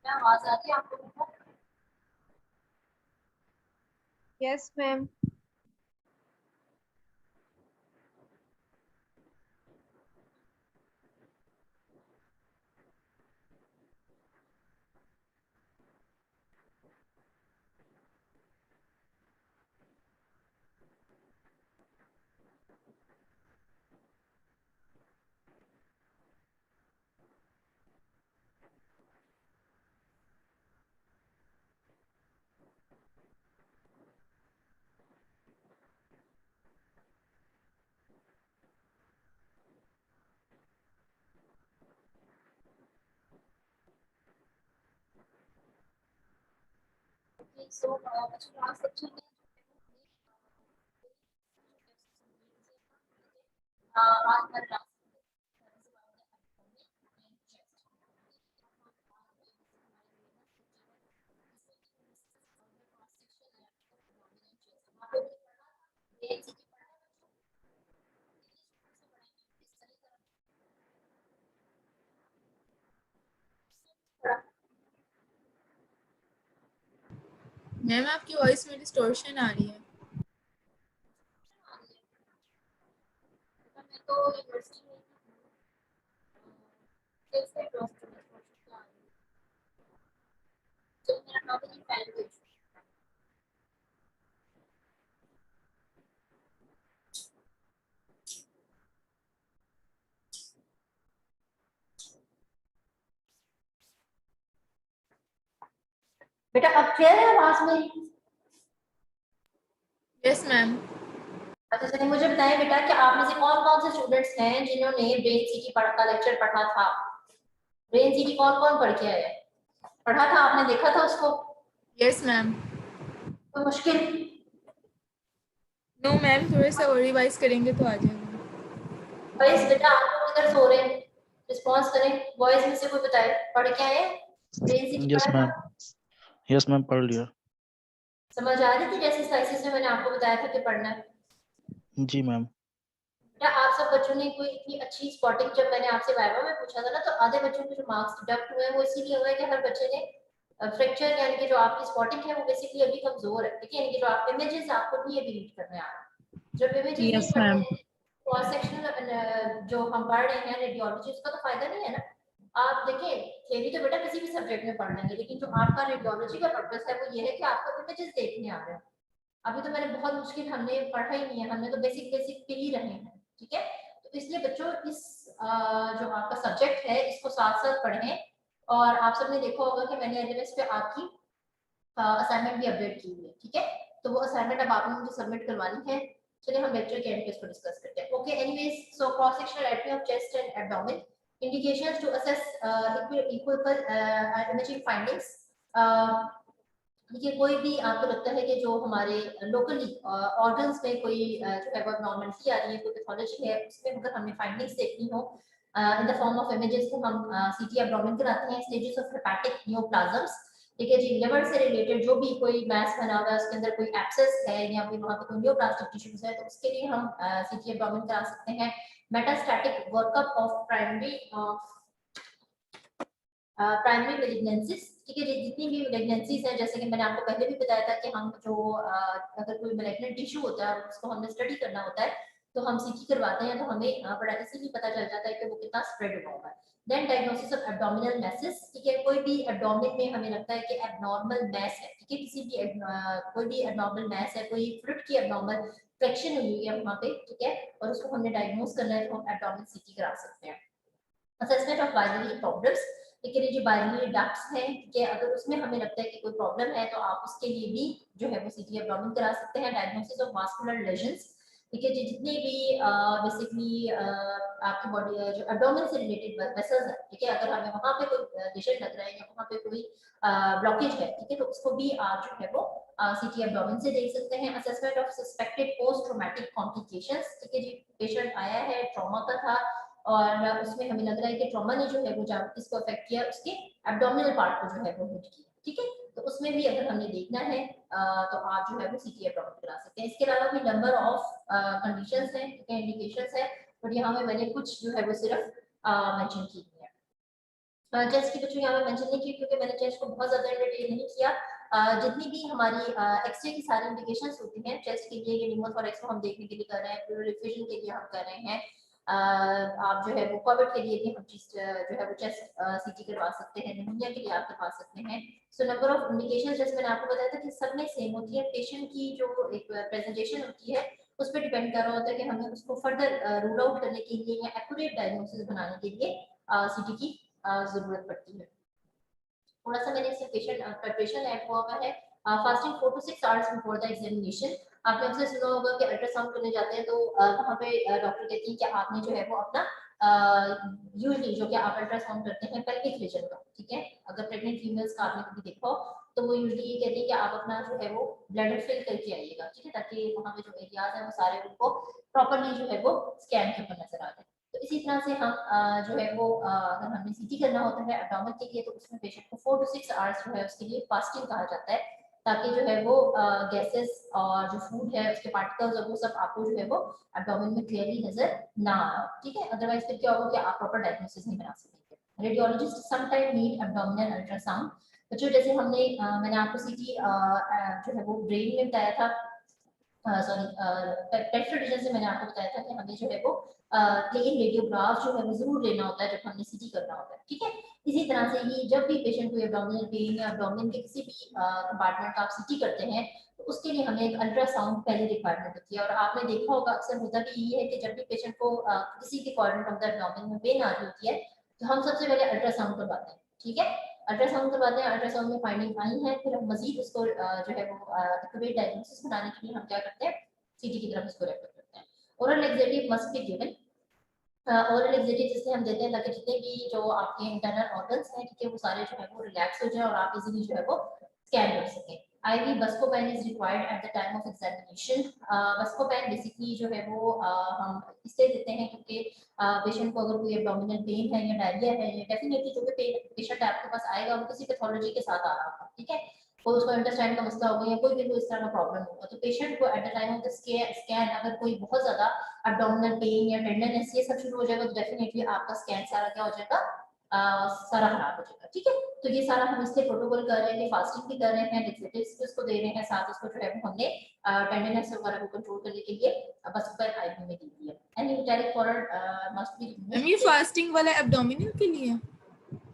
क्या आवाज आ रही है आपको? Yes ma'am. सो बच्चों क्लास सेक्शन में आज हर क्लास मैम आपकी वॉइस में डिस्टॉर्शन आ रही है। मैं तो यूनिवर्सिटी में कैसे क्रॉस करना तो मेरा नाम है लैंग्वेज बेटा अब क्लियर है आवाज मेरी? Yes ma'am. अच्छा चलिए मुझे बताएं बेटा कि आप में से कौन कौन से स्टूडेंट्स हैं जिन्होंने ब्रेन सिटी का लेक्चर पढ़ा था? ब्रेन सिटी कौन कौन पढ़ के आया? पढ़ा था आपने, देखा था उसको? Yes ma'am. कोई मुश्किल? नो मैम, थोड़े सा और रिवाइज करेंगे तो आ जाएगा। बॉयज बेटा आप लोग इधर सो रहे हैं, रिस्पांस करें। बॉयज में से कोई बताए पढ़ के आए? ब्रेन सिटी यस पढ़ा मैम। था? यस मैम, पढ़ लिया। समझ आ रही थी जैसे स्लाइसेस में मैंने आपको बताया था कि पढ़ना है? जी मैम। बेटा आप सब बच्चों ने कोई इतनी अच्छी स्पॉटिंग, जब मैंने आपसे वाइवा में पूछा था ना तो आधे बच्चों के जो मार्क्स डिडक्ट हुए हैं वो इसीलिए हुए कि हर बच्चे ने फ्रैक्चर यानी कि जो आपकी स्पॉटिंग है वो बेसिकली अभी कमजोर है, ठीक है? यानी कि जो आप इमेजेस आपको भी अभी रीड करने आ रहे हैं, जब इमेजेस नहीं पढ़ रहे हैं क्रॉस सेक्शनल जो हम पढ़ रहे हैं रेडियोलॉजी, उसका तो फायदा नहीं है ना। आप देखिए थ्योरी तो बेटा किसी भी सब्जेक्ट में पढ़ लेंगे, लेकिन जो आपका रेडियोलॉजी का पर्पस है वो ये है कि आपको इमेजेस देखने आ रहे हैं। अभी तो मैंने बहुत मुश्किल, हमने पढ़ा ही नहीं है, हमने तो बेसिक बेसिक पढ़ ही रहे हैं, ठीक है? तो इसलिए बच्चों इस जो आपका सब्जेक्ट है इसको साथ साथ पढ़ें। और आप सबने देखा होगा कि मैंने एलएमएस पे आपकी असाइनमेंट भी अपडेट की हुई है, ठीक है? तो वो असाइनमेंट अब आपने मुझे सबमिट करवानी है। चलिए हम लेक्चर के एंड पे इसको डिस्कस करते हैं। Okay anyways, so cross sectional anatomy of chest and abdomen, indications to assess equivocal imaging findings. देखिए कोई भी आपको लगता है कि जो हमारे लोकली ऑर्गन्स में कोई जो है वो नॉर्मलिटी आ रही है, कोई पैथोलॉजी है, उसमें अगर हमें फाइंडिंग्स देखनी हो in the form of images, तो हम सीटी एब्डोमेन कराते हैं। स्टेजेस ऑफ हेपेटिक नियोप्लाज्म्स, ठीक है जी, लिवर से रिलेटेड जो भी कोई मैस बना हुआ है उसके अंदर कोई एब्सेस है या फिर वहां पे कोई नियोप्लास्टिक टिश्यूज है तो उसके लिए हम सीटी एब्डोमेन करा सकते हैं। Metastatic workup of primary malignancies, ठीक है जी, जितनी भी मेलिग्नेंसीज हैं, जैसे कि मैंने आपको पहले भी बताया था कि हम जो अगर कोई मेलिग्नेंट टिश्यू होता है उसको हमने स्टडी करना होता है तो हम सीटी करवाते हैं, तो हमें बड़ा इजीली पता चल जाता है कि वो कितना स्प्रेड हुआ हुआ है। Then diagnosis of abdominal masses, ठीक है, कोई भी एब्डोमिन में हमें लगता है कि एबनॉर्मल मैस है, ठीक है, किसी भी कोई भी एबनॉर्मल मैस है, कोई फ्लूइड की एबनॉर्मल फ्रैक्शन हुई है वहां पे, ठीक है, और उसको हमने डायग्नोस करना है तो हम एब्डोमिनल सीटी करा सकते हैं। असेसमेंट ऑफ बाइलियरी प्रॉब्लम्स, ठीक है, जो बाइलियरी डक्ट्स हैं, ठीक है, अगर उसमें हमें लगता है कि कोई प्रॉब्लम है तो आप उसके लिए भी जो है वो सीटी एब्डोमेन करा सकते हैं। डायग्नोसिस ऑफ वास्कुलर लेजन्स, ठीक है जी, जितने भी बेसिकली आपकी बॉडी जो एब्डोमेन से रिलेटेड वेसल्स है, ठीक है, अगर हमें वहां पे कोई लेजन लग रहा है या वहां पे कोई ब्लॉकेज है, ठीक है, तो उसको भी आप जो है वो सीटी एब्डोमेन से देख सकते हैं। Assessment of suspected post traumatic complications, ठीक है जी, पेशेंट आया है ट्रॉमा का था और उसमें हमें लग रहा है कि ट्रॉमा ने जो है वो किसको अफेक्ट किया, उसके एब्डोमिनल पार्ट को जो है वो हिट किया, ठीक है। तो उसमें भी अगर हमने देखना है तो आप जो है वो सीटी एब्डोमिन करा सकते हैं। इसके अलावा भी नंबर ऑफ कंडीशंस हैं, इंडिकेशंस है, बट यहाँ में मैंने कुछ जो है वो सिर्फ मेंशन की है। चेस्ट की बच्चों यहाँ पे मेंशन नहीं की क्योंकि मैंने चेस्ट को बहुत ज्यादा डिटेल नहीं किया। जितनी भी हमारी एक्सरे की सारी इंडिकेशंस होती हैं चेस्ट के लिए, ये निमोथोरेक्स को हम देखने के लिए कर रहे हैं, प्लूरल एफ्यूजन के लिए हम कर रहे हैं, आप जो है वो कोविड के लिए भी हम चीज जो है वो चेस्ट सीटी करवा सकते हैं, निमोनिया के लिए आप करवा सकते हैं। सो नंबर ऑफ इंडिकेशंस जैसे मैंने आपको बताया था कि सब में सेम होती है। पेशेंट की जो एक प्रेजेंटेशन होती है उस पर डिपेंड कर रहा होता है कि हमें उसको फर्दर रूल आउट करने के लिए या एक्यूरेट डायग्नोसिस बनाने के लिए सीटी की जरूरत पड़ती है। थोड़ा सा मैंने इससे पेशेंट प्रिपरेशन ऐड हुआ है। Fasting 4 to 6 hours before the examination. आपने अक्सर सुना होगा कि अल्ट्रासाउंड करने जाते हैं तो वहाँ पे डॉक्टर कहती है कि आपने जो है वो अपना यूजली जो कि आप अल्ट्रासाउंड करते हैं पेल्विक रीजन का, ठीक है, अगर प्रेग्नेंट फीमेल्स का आपने कभी देखा हो तो वो यूजली ये कहती है कि आप अपना जो है वो ब्लैडर फिल करके आइएगा, ठीक है, ताकि वहाँ पे जो एरियाज है वो सारे उनको प्रॉपर्ली जो है वो स्कैन के ऊपर नजर आ जाए। तो इसी तरह से हम जो है वो अगर हमने सीटी करना होता है एब्डोमेन के लिए तो उसमें पेशेंट को 4 to 6 आवर्स जो है उसके लिए फास्टिंग कहा जाता है, ताकि जो है वो गैसेस और जो फूड है उसके पार्टिकल्स और वो सब आपको जो है वो एब्डोमेन में क्लियरली नजर ना आए, ठीक है। अदरवाइज फिर क्या होगा कि आप प्रॉपर डायग्नोसिस नहीं बना सकेंगे। Radiologist sometime need abdominal ultrasound. बच्चों जैसे हमने मैंने आपको सीटी जो है वो ब्रेन में बताया था, सॉरी पेट्रोल रीजन से मैंने आपको बताया था कि हमें जो है वो प्लेन रेडियोग्राफ जो है वो जरूर लेना होता है जब हमने सीटी करना होता है, ठीक है। इसी तरह से ही जब भी पेशेंट को एब्डोमिनल पेन या एब्डोमिन के किसी भी कंपार्टमेंट का आप सीटी करते हैं तो उसके लिए हमें एक अल्ट्रासाउंड पहले रिक्वायरमेंट होती है। और आपने देखा होगा अक्सर होता भी ये है कि जब भी पेशेंट को किसी के क्वाड्रेंट ऑफ द एब्डोमिन में पेन आ रही होती है तो हम सबसे पहले अल्ट्रासाउंड करवाते हैं, ठीक है। अल्ट्रासाउंड करवाते हैं, अल्ट्रासाउंड में फाइंडिंग आई है, फिर हम मजीद उसको जो है वो एक्यूरेट डायग्नोसिस बनाने के लिए हम क्या करते हैं, सीटी की तरफ इसको रेफर करते हैं। Oral laxative must be given. Oral laxative जिससे हम देते हैं ताकि जितने भी जो आपके इंटरनल ऑर्गन्स हैं, ठीक है, वो सारे जो है वो रिलैक्स हो जाए और आप इजीली जो है वो स्कैन कर सकें। IV buscopan is required at the time of examination. Buscopan basically जो है वो हम इससे देते हैं क्योंकि पेशेंट को अगर कोई एब्डोमिनल पेन है या डायरिया है या डेफिनेटली जो भी पेशेंट आपके पास आएगा वो किसी पैथोलॉजी के साथ आ रहा होगा, ठीक है, कोई उसको इंटेस्टाइन का मसला होगा या कोई भी इस तरह का प्रॉब्लम होगा, तो पेशेंट को eight the time of the scan अगर कोई बहुत ज्यादा एब्डोमिनल पेन या टेंडरनेस ये सब शुरू हो जाएगा तो डेफिनेटली आपका स्कैन सारा क्या हो जाएगा, सारा खराब हो जाएगा, ठीक है। तो ये सारा हम इसके प्रोटोकॉल कर रहे हैं, फास्टिंग भी कर रहे हैं, लेक्सेटिव्स भी उसको दे रहे हैं, साथ उसको जो है हमने टेंडरनेस वगैरह को कंट्रोल करने के लिए बस पर आईवी में दी हुई है। एनीमेटिक फॉर मस्ट बी मैम ये फास्टिंग वाला एब्डोमिनल के लिए है?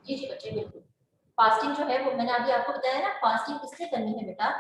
जी जी बच्चे बिल्कुल। फास्टिंग जो है वो मैंने अभी आपको बताया ना, फास्टिंग इसलिए करनी है बेटा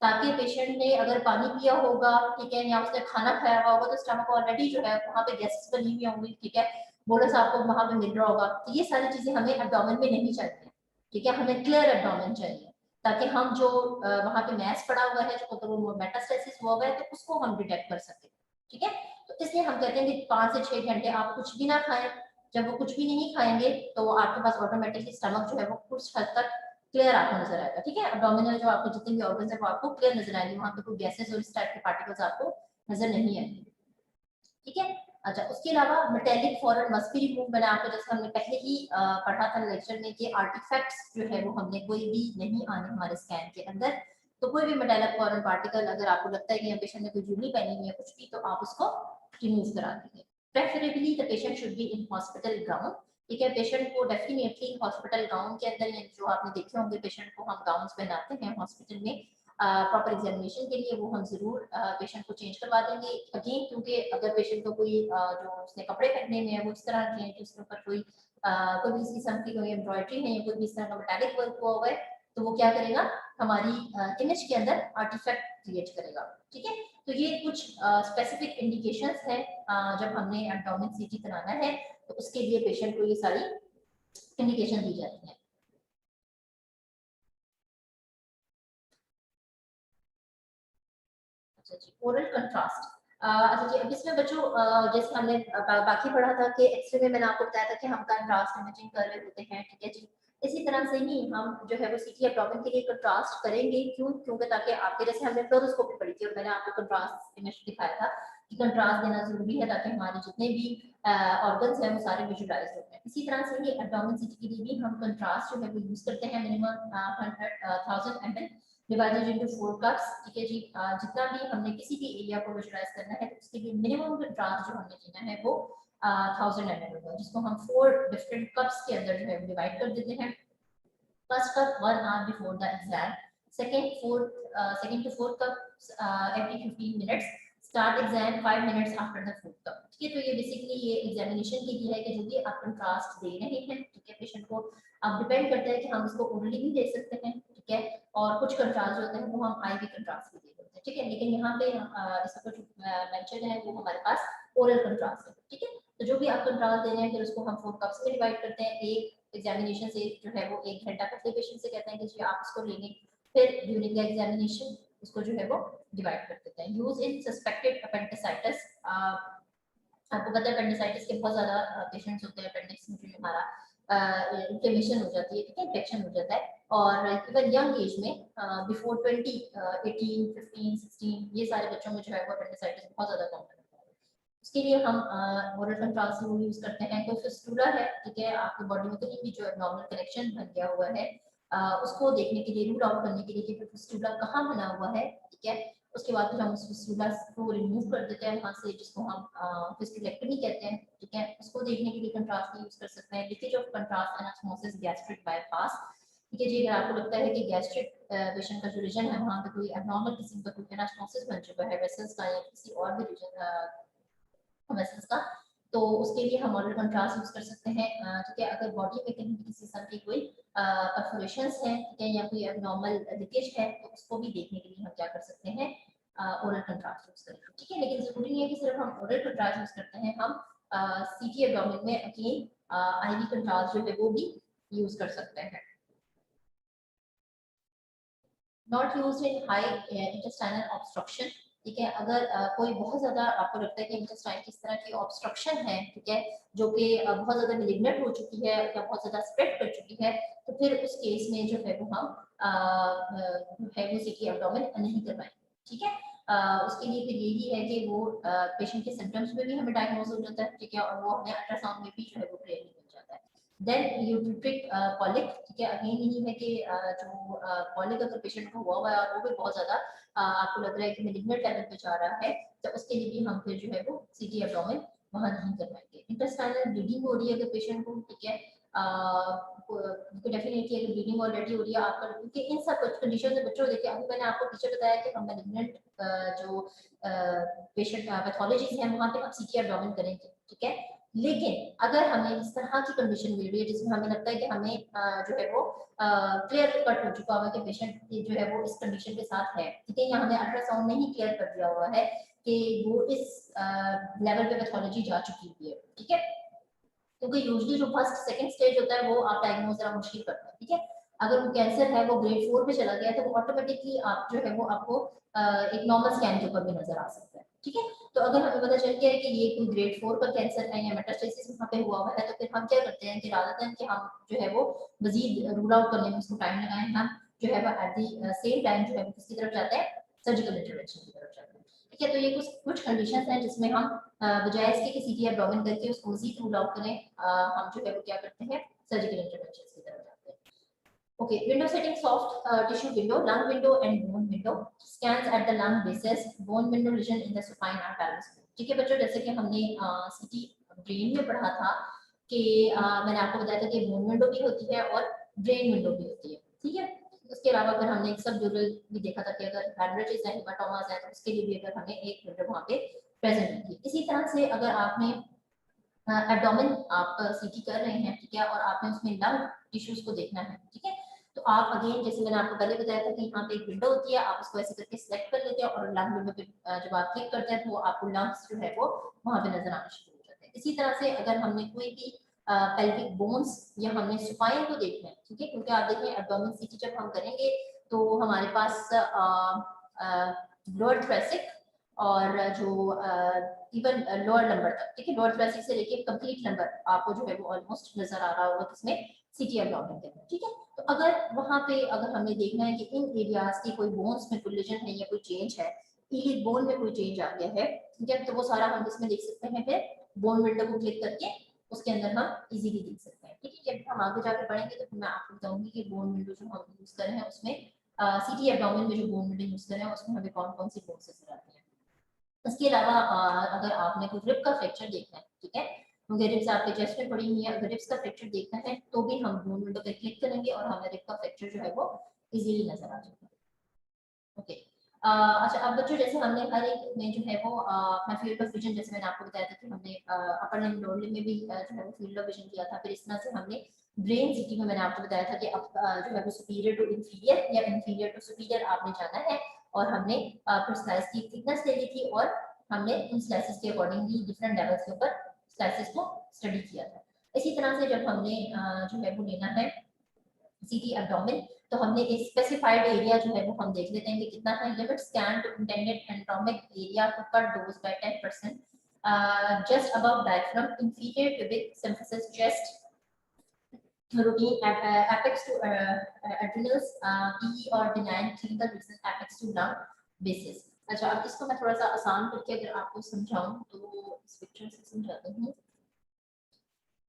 ताकि पेशेंट ने अगर पानी पिया होगा, ठीक है, या उसने खाना खाया हुआ होगा तो स्टमक ऑलरेडी जो है वहाँ पे गैसेस बनी हुई होंगी, ठीक है, बोलस आपको वहाँ पे मिल रहा होगा, तो ये सारी चीजें हमें एब्डोमेन में नहीं चाहिए, ठीक है, हमें क्लियर एब्डोमेन चाहिए ताकि हम जो वहाँ पे मैस पड़ा हुआ है जो वो मेटास्टेसिस हुआ हुआ है तो उसको हम डिटेक्ट कर सके, ठीक है। तो इसलिए हम कहते हैं कि 5 से 6 घंटे आप कुछ भी ना खाएं। जब वो कुछ भी नहीं खाएंगे तो आपके पास ऑटोमेटिकली स्टमक जो है वो कुछ हद तक क्लियर आपको नजर आएगा, ठीक है। एब्डोमिनल जो आपको जितने भी ऑर्गन्स है वो आपको क्लियर नजर आएंगे, वहां पे कोई गैसेस और इस टाइप के पार्टिकल्स आपको नजर नहीं आएंगे, ठीक है। अच्छा, उसके अलावा metallic foreign must be remove. मैंने आपको जैसे हमने पहले ही पढ़ा था लेक्चर में कि आर्टिफैक्ट्स जो है वो हमने कोई भी नहीं आने हमारे स्कैन के अंदर, तो कोई भी मेटेलिक फॉरेन पार्टिकल अगर आपको लगता है कि पेशेंट ने कोई ज्वेलरी पहनी हुई है कुछ भी, तो आप उसको रिमूव करा दीजिए। Preferably the patient should be in hospital gown, ठीक है, पेशेंट को डेफिनेटली हॉस्पिटल गाउन के अंदर, जो आपने देखे होंगे पेशेंट को हम गाउन्स पहनाते हैं हॉस्पिटल में प्रॉपर एग्जामिनेशन के लिए, वो हम जरूर पेशेंट को चेंज करवा देंगे अगेन, क्योंकि अगर पेशेंट को कोई जो उसने कपड़े पहने में है वो इस तरह के हैं कि उसके ऊपर कोई भी इस किस्म की कोई एम्ब्रॉयडरी है या कोई भी इस तरह का मेटालिक वर्क हुआ हुआ है तो वो क्या करेगा, हमारी इमेज के अंदर आर्टिफैक्ट क्रिएट करेगा, ठीक है। तो ये कुछ स्पेसिफिक इंडिकेशंस हैं जब हमने एब्डोमिन सीटी कराना है तो उसके लिए पेशेंट को ये सारी इंडिकेशन दी जाती है। अच्छा जी, ओरल कंट्रास्ट। अच्छा जी, अब इसमें बच्चों जैसे हमने बाकी पढ़ा था कि एक्सरे में मैंने आपको बताया था कि हम कंट्रास्ट इमेजिंग कर रहे होते हैं, ठीक है जी, इसी तरह से ही हम जो है वो सीटी एब्डोमेन के लिए कंट्रास्ट करेंगे, क्योंकि ताकि आपके जैसे हमने फ्लोरोस्कोपी पढ़ी थी और मैंने आपको कंट्रास्ट इमेज दिखाया था कि कंट्रास्ट देना जरूरी है ताकि हमारे जितने भी ऑर्गन्स हैं वो सारे विजुअलाइज होते हैं। इसी तरह से ही एब्डोमेन सीटी के लिए भी हम कंट्रास्ट जो है वो यूज करते हैं, minimum 1000 ml divided into 4 cups. ठीक है जी, जितना भी हमने किसी भी एरिया को विजुअलाइज करना है तो उसके लिए मिनिमम कंट्रास्ट जो हमने लेना है वो 1000 ml होगा, जिसको हम 4 डिफरेंट कप्स के अंदर जो है डिवाइड कर देते हैं। First cup 1 hour before the exam, second to fourth cup every 15 minutes, start exam 5 minutes after the fourth cup। ठीक है, तो ये बेसिकली ये एग्जामिनेशन के लिए है कि जो भी आप कंट्रास्ट दे रहे हैं, ठीक है, पेशेंट को अब डिपेंड करता है कि हम उसको ओरली भी दे सकते हैं, ठीक है, और कुछ कंट्रास्ट जो होते हैं वो हम आईवी कंट्रास्ट भी दे सकते हैं, ठीक है, लेकिन यहाँ पे इसका कुछ मेंशन है वो हमारे पास ओरल कंट्रास्ट है। ठीक है, तो जो भी आप कंट्रास्ट दे रहे हैं फिर उसको हम 4 कप्स में डिवाइड करते हैं। एक एग्जामिनेशन से जो है वो 1 घंटा पहले पेशेंट से कहते हैं कि जी आप इसको लेंगे, फिर ड्यूरिंग द एग्जामिनेशन उसको जो है वो डिवाइड कर देते हैं। यूज इन सस्पेक्टेड अपेंडिसाइटिस, आपको पता है अपेंडिसाइटिस के बहुत ज्यादा पेशेंट्स होते हैं, अपेंडिक्स में जो हमारा इन्फ्लेमेशन हो जाती है, ठीक है, इन्फेक्शन हो जाता है, और इवन यंग एज में बिफोर 20 18 15 16 ये सारे बच्चों में जो है वो अपेंडिसाइटिस बहुत ज्यादा कॉमन है। उसके लिए हम ओरल कंट्रास्ट यूज करते हैं। कोई फिस्टुला है, ठीक है, आपकी बॉडी में कहीं भी जो एब्नॉर्मल कनेक्शन बन गया हुआ है उसको देखने के लिए, रूल आउट करने के लिए कि फिस्टुला कहाँ बना हुआ है, ठीक है, उसके बाद फिर हम उस फिस्टुला को रिमूव कर देते हैं वहाँ से, जिसको हम फिस्टुलेक्टमी कहते हैं, ठीक है, उसको देखने के लिए कंट्रास्ट यूज कर सकते हैं। Leakage of contrast anastomosis gastric bypass, ठीक है जी, अगर आपको लगता है कि गैस्ट्रिक पेशेंट का जो रीजन है वहाँ पे कोई एब्नॉर्मल किस्म का कोई एनास्मोसिस बन चुका है वेसल्स का या किसी और भी रीजन वेसल्स का, तो उसके लिए हम ऑरल कंट्रास्ट यूज कर सकते हैं। ठीक है, अगर बॉडी में कहीं भी किसी किस्म की कोई परफोरेशंस हैं, ठीक है, या कोई एबनॉर्मल लीकेज है तो उसको भी देखने के लिए हम क्या कर सकते हैं, ओरल कंट्रास्ट यूज करेंगे। ठीक है, लेकिन जरूरी नहीं है कि सिर्फ हम ओरल कंट्रास्ट यूज करते हैं, हम सीटी एब्डोमेन में अगेन आईवी कंट्रास्ट जो है वो भी यूज कर सकते हैं। Not used in high intestinal obstruction, ठीक है, अगर कोई बहुत ज्यादा आपको लगता है कि इंटेस्टाइन किस तरह की ऑब्स्ट्रक्शन है, ठीक है, जो कि बहुत ज्यादा मेलिग्नेंट हो चुकी है या बहुत ज्यादा स्प्रेड कर चुकी है, तो फिर उस केस में जो है वो हम है वो सीटी एब्डोमेन नहीं करवाएंगे। ठीक है, उसके लिए फिर यही है कि वो पेशेंट के सिम्टम्स में भी हमें डायग्नोज हो जाता है, ठीक है, और वो हमें अल्ट्रासाउंड में भी जो है वो क्लियरली मिल जाता है। देन यूट्रिक पॉलिक, ठीक है, अगेन यही है कि जो पॉलिक अगर पेशेंट को हुआ है वो भी बहुत ज्यादा आपको लग रहा है कि मेलिग्नेंट लेवल पे जा रहा है, तो उसके लिए भी हम फिर जो है वो सीटी एब्डोमेन वहां नहीं करवाएंगे। इंटेस्टाइनल ब्लीडिंग हो रही है अगर पेशेंट को, ठीक है, डेफिनेटली अगर ब्लीडिंग ऑलरेडी हो रही है आपका, क्योंकि इन सब कंडीशन में बच्चों देखिए अभी मैंने आपको पीछे बताया कि हम मेलिग्नेंट जो पेशेंट पैथोलॉजीज हैं वहां पे हम सीटी एब्डोमेन करेंगे, ठीक है, लेकिन अगर हमें इस तरह की कंडीशन मिल रही है जिसमें हमें लगता है कि हमें जो है वो क्लियर कट हो चुका हुआ है कि पेशेंट जो है वो इस कंडीशन के साथ है, ठीक है, या हमें अल्ट्रासाउंड नहीं क्लियर कर दिया हुआ है कि वो इस लेवल पे पैथोलॉजी जा चुकी हुई है, ठीक है, क्योंकि यूजुअली जो फर्स्ट सेकंड स्टेज होता है वो आप डायग्नोज जरा मुश्किल करता है। ठीक है, अगर वो कैंसर है वो ग्रेड 4 पे चला गया तो वो ऑटोमेटिकली आप जो है वो आपको एक नॉर्मल स्कैन के ऊपर भी नजर आ सकता है। ठीक है, तो अगर हमें पता चल गया है कि ये कोई ग्रेड 4 का कैंसर है या मेटास्टेसिस वहाँ पे हुआ हुआ है, तो फिर हम क्या करते हैं कि रादर देन कि हम जो है वो मजीद रूल आउट करने में उसको टाइम लगाएं, हम जो है वो एट द सेम टाइम जो है वो किसकी तरफ जाते हैं, सर्जिकल इंटरवेंशन की तरफ जाते हैं। ठीक है, तो ये कुछ कंडीशंस हैं जिसमें हम बजाय इसके कि सीटी एब्डोमेन करके उसको मजीद रूल आउट करें, हम जो है वो क्या करते हैं, सर्जिकल इंटरवेंशन की तरफ जाते हैं। Okay, window setting soft tissue window, lung window and bone window. Scans at the lung basis, bone window lesion in the supine and pelvis. ठीक है बच्चों, जैसे कि हमने सीटी ब्रेन में पढ़ा था कि मैंने आपको बताया था कि बोन विंडो भी होती है और ब्रेन विंडो भी होती है। ठीक है, उसके अलावा अगर हमने एक सब ड्यूरल भी देखा था कि अगर हेमरेजेस है, हेमाटोमास है, तो उसके लिए भी अगर हमें एक विंडो वहाँ पे प्रेजेंट होती है। इसी तरह से अगर आपने एब्डोमेन आप सीटी कर रहे हैं, ठीक है, और आपने उसमें लंग टिश्यूज को देखना है, ठीक है, तो आप अगेन जैसे मैंने आपको पहले बताया था कि यहाँ पे एक विंडो होती है, आप उसको ऐसे करके सिलेक्ट कर लेते हैं और लंग विंडो पे जब आप क्लिक करते हैं तो आपको लंग्स जो है वो वहाँ पे नजर आना शुरू हो जाते हैं। इसी तरह से अगर हमने कोई भी पेल्विक बोन्स या हमने स्पाइन को देखना है, ठीक है, क्योंकि आप देखें एब्डोमेन सीटी जब हम करेंगे तो हमारे पास लोअर थ्रेसिक और जो इवन लोअर नंबर तक, ठीक है, लोअर थोरेसिक से लेके कंप्लीट नंबर आपको जो है वो ऑलमोस्ट नजर आ रहा होगा किसमें, सीटी एब्डोमेन के अंदर, ठीक है। तो अगर वहां पे अगर हमें देखना है कि इन एरियाज की कोई बोन्स में कोलिजन है या कोई चेंज है, इलिक बोन में कोई चेंज आ गया है, ठीक है, तो वो सारा हम इसमें देख सकते हैं फिर बोन विंडो को क्लिक करके उसके अंदर हम इजीली देख सकते हैं, ठीक है। जब हम आगे जाकर पढ़ेंगे तो मैं आपको बताऊंगी कि बोन विंडो जो हम यूज कर रहे हैं उसमें सीटी एब्डोमेन में जो बोन विंडो यूज कर रहे हैं उसमें हमें कौन कौन सी बोन्स नजर आती है। इसके अलावा अगर आपने कोई रिब का फ्रैक्चर देखना है, ठीक है, क्योंकि रिब्स आपके चेस्ट में पड़ी हुई है, अगर रिब्स का फ्रैक्चर देखना है तो भी हम बोन विंडो पे क्लिक करेंगे और हमें रिब का फ्रैक्चर जो है वो इजीली नजर आ जाएगा। ओके, अच्छा अब बच्चों जैसे हमने हर एक में जो है वो अपना फील्ड ऑफ विजन, जैसे मैंने आपको बताया था कि हमने अपर लिम्ब लोअर लिम्ब में भी जो है वो फील्ड ऑफ विजन किया था, फिर इस तरह से हमने ब्रेन सिटी में मैंने आपको बताया था कि अब जो है वो सुपीरियर टू इंफीरियर या इंफीरियर टू सुपीरियर आपने जाना है, और हमने फिर स्लाइस की थिकनेस ले ली थी और हमने उन स्लाइसेस के अकॉर्डिंगली डिफरेंट लेवल्स के ऊपर स्लाइसेस को स्टडी किया था। इसी तरह से जब हमने जो है वो लेना है सीटी एब्डोमेन, तो हमने एक स्पेसिफाइड एरिया जो है वो हम देख लेते हैं कि कितना है। Limit scan to intended anatomic area to cut dose by 10% just above diaphragm inferior pubic symphysis chest routine apex to adrenals PE or benign clinical reason apex to lung basis। अच्छा अब इसको मैं थोड़ा सा आसान करके अगर आपको समझाऊं तो इस पिक्चर से समझाती हूँ।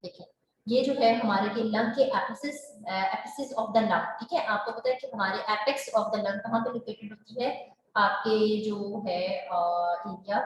देखिए ये जो है हमारे के लंग के एपिसिस ऑफ द लंग, ठीक है, आपको पता है कि हमारे एपेक्स ऑफ द लंग कहाँ पे लोकेटेड होती है, आपके जो है एरिया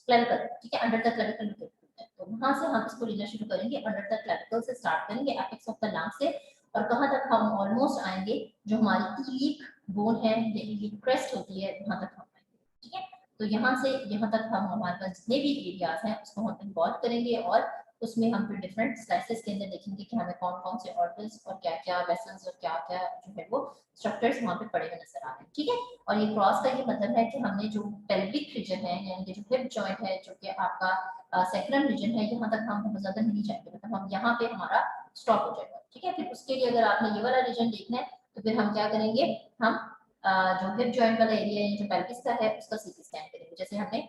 क्लेविकल, ठीक है, अंडर द क्लेविकल लोकेटेड होता है। तो वहां से हम इसको लेना शुरू करेंगे, अंडर द क्लेविकल से स्टार्ट करेंगे एपेक्स ऑफ द लंग से, और कहां तक हम ऑलमोस्ट आएंगे जो हमारी इलिक बोन है या इलिक क्रेस्ट होती है वहां तक हम आएंगे, ठीक है। तो यहाँ से यहाँ तक हम हमारे पास जितने भी एरियाज हैं उसको हम इन्वॉल्व करेंगे और उसमें हम फिर डिफरेंट स्लाइसेस के अंदर देखेंगे कि हमें कौन कौन से ऑर्गन्स और क्या क्या वेसल्स और क्या क्या जो है वो स्ट्रक्चर्स वहाँ पे पड़े हुए नजर आ रहे हैं, ठीक है। और ये क्रॉस का ये मतलब है कि हमने जो पेल्विक रीजन है यानी कि जो हिप जॉइंट है जो कि आपका सेक्रम रीजन है, यहाँ तक हम बहुत ज्यादा नहीं जाएंगे, मतलब हम यहाँ पे हमारा स्टॉप हो जाएगा, ठीक है। फिर उसके लिए अगर आपने ये वाला रीजन देखना है तो फिर हम क्या करेंगे, हम जो हिप जॉइंट वाला एरिया है जो पेल्विस का है उसका सीटी स्कैन करेंगे, जैसे हमने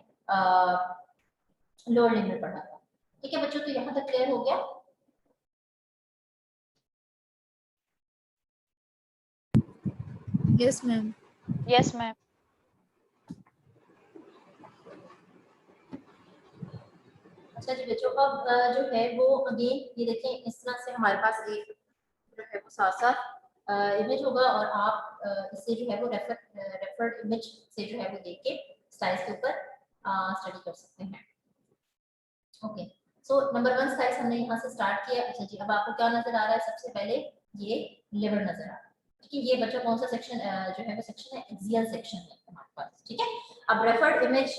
लोअर लिम्ब में पढ़ा था, ठीक है बच्चों। तो यहाँ तक क्लियर हो गया। Yes ma'am. Yes, ma'am. अच्छा जी बच्चों, अब जो है वो अगेन ये देखें इस तरह से हमारे पास एक जो है वो साथ साथ इमेज होगा और आप इससे जो है वो रेफर्ड इमेज से जो है वो देख के स्लाइड्स के ऊपर स्टडी कर सकते हैं। ओके, सो नंबर 1 स्लाइड हमने यहाँ से स्टार्ट किया। अच्छा जी, अब आपको क्या नजर आ रहा है, सबसे पहले ये लिवर नजर आ रहा है, ठीक है। ये बच्चों कौन सा सेक्शन जो है वो सेक्शन है, एक्सियल सेक्शन है हमारे पास, ठीक है। अब रेफर्ड इमेज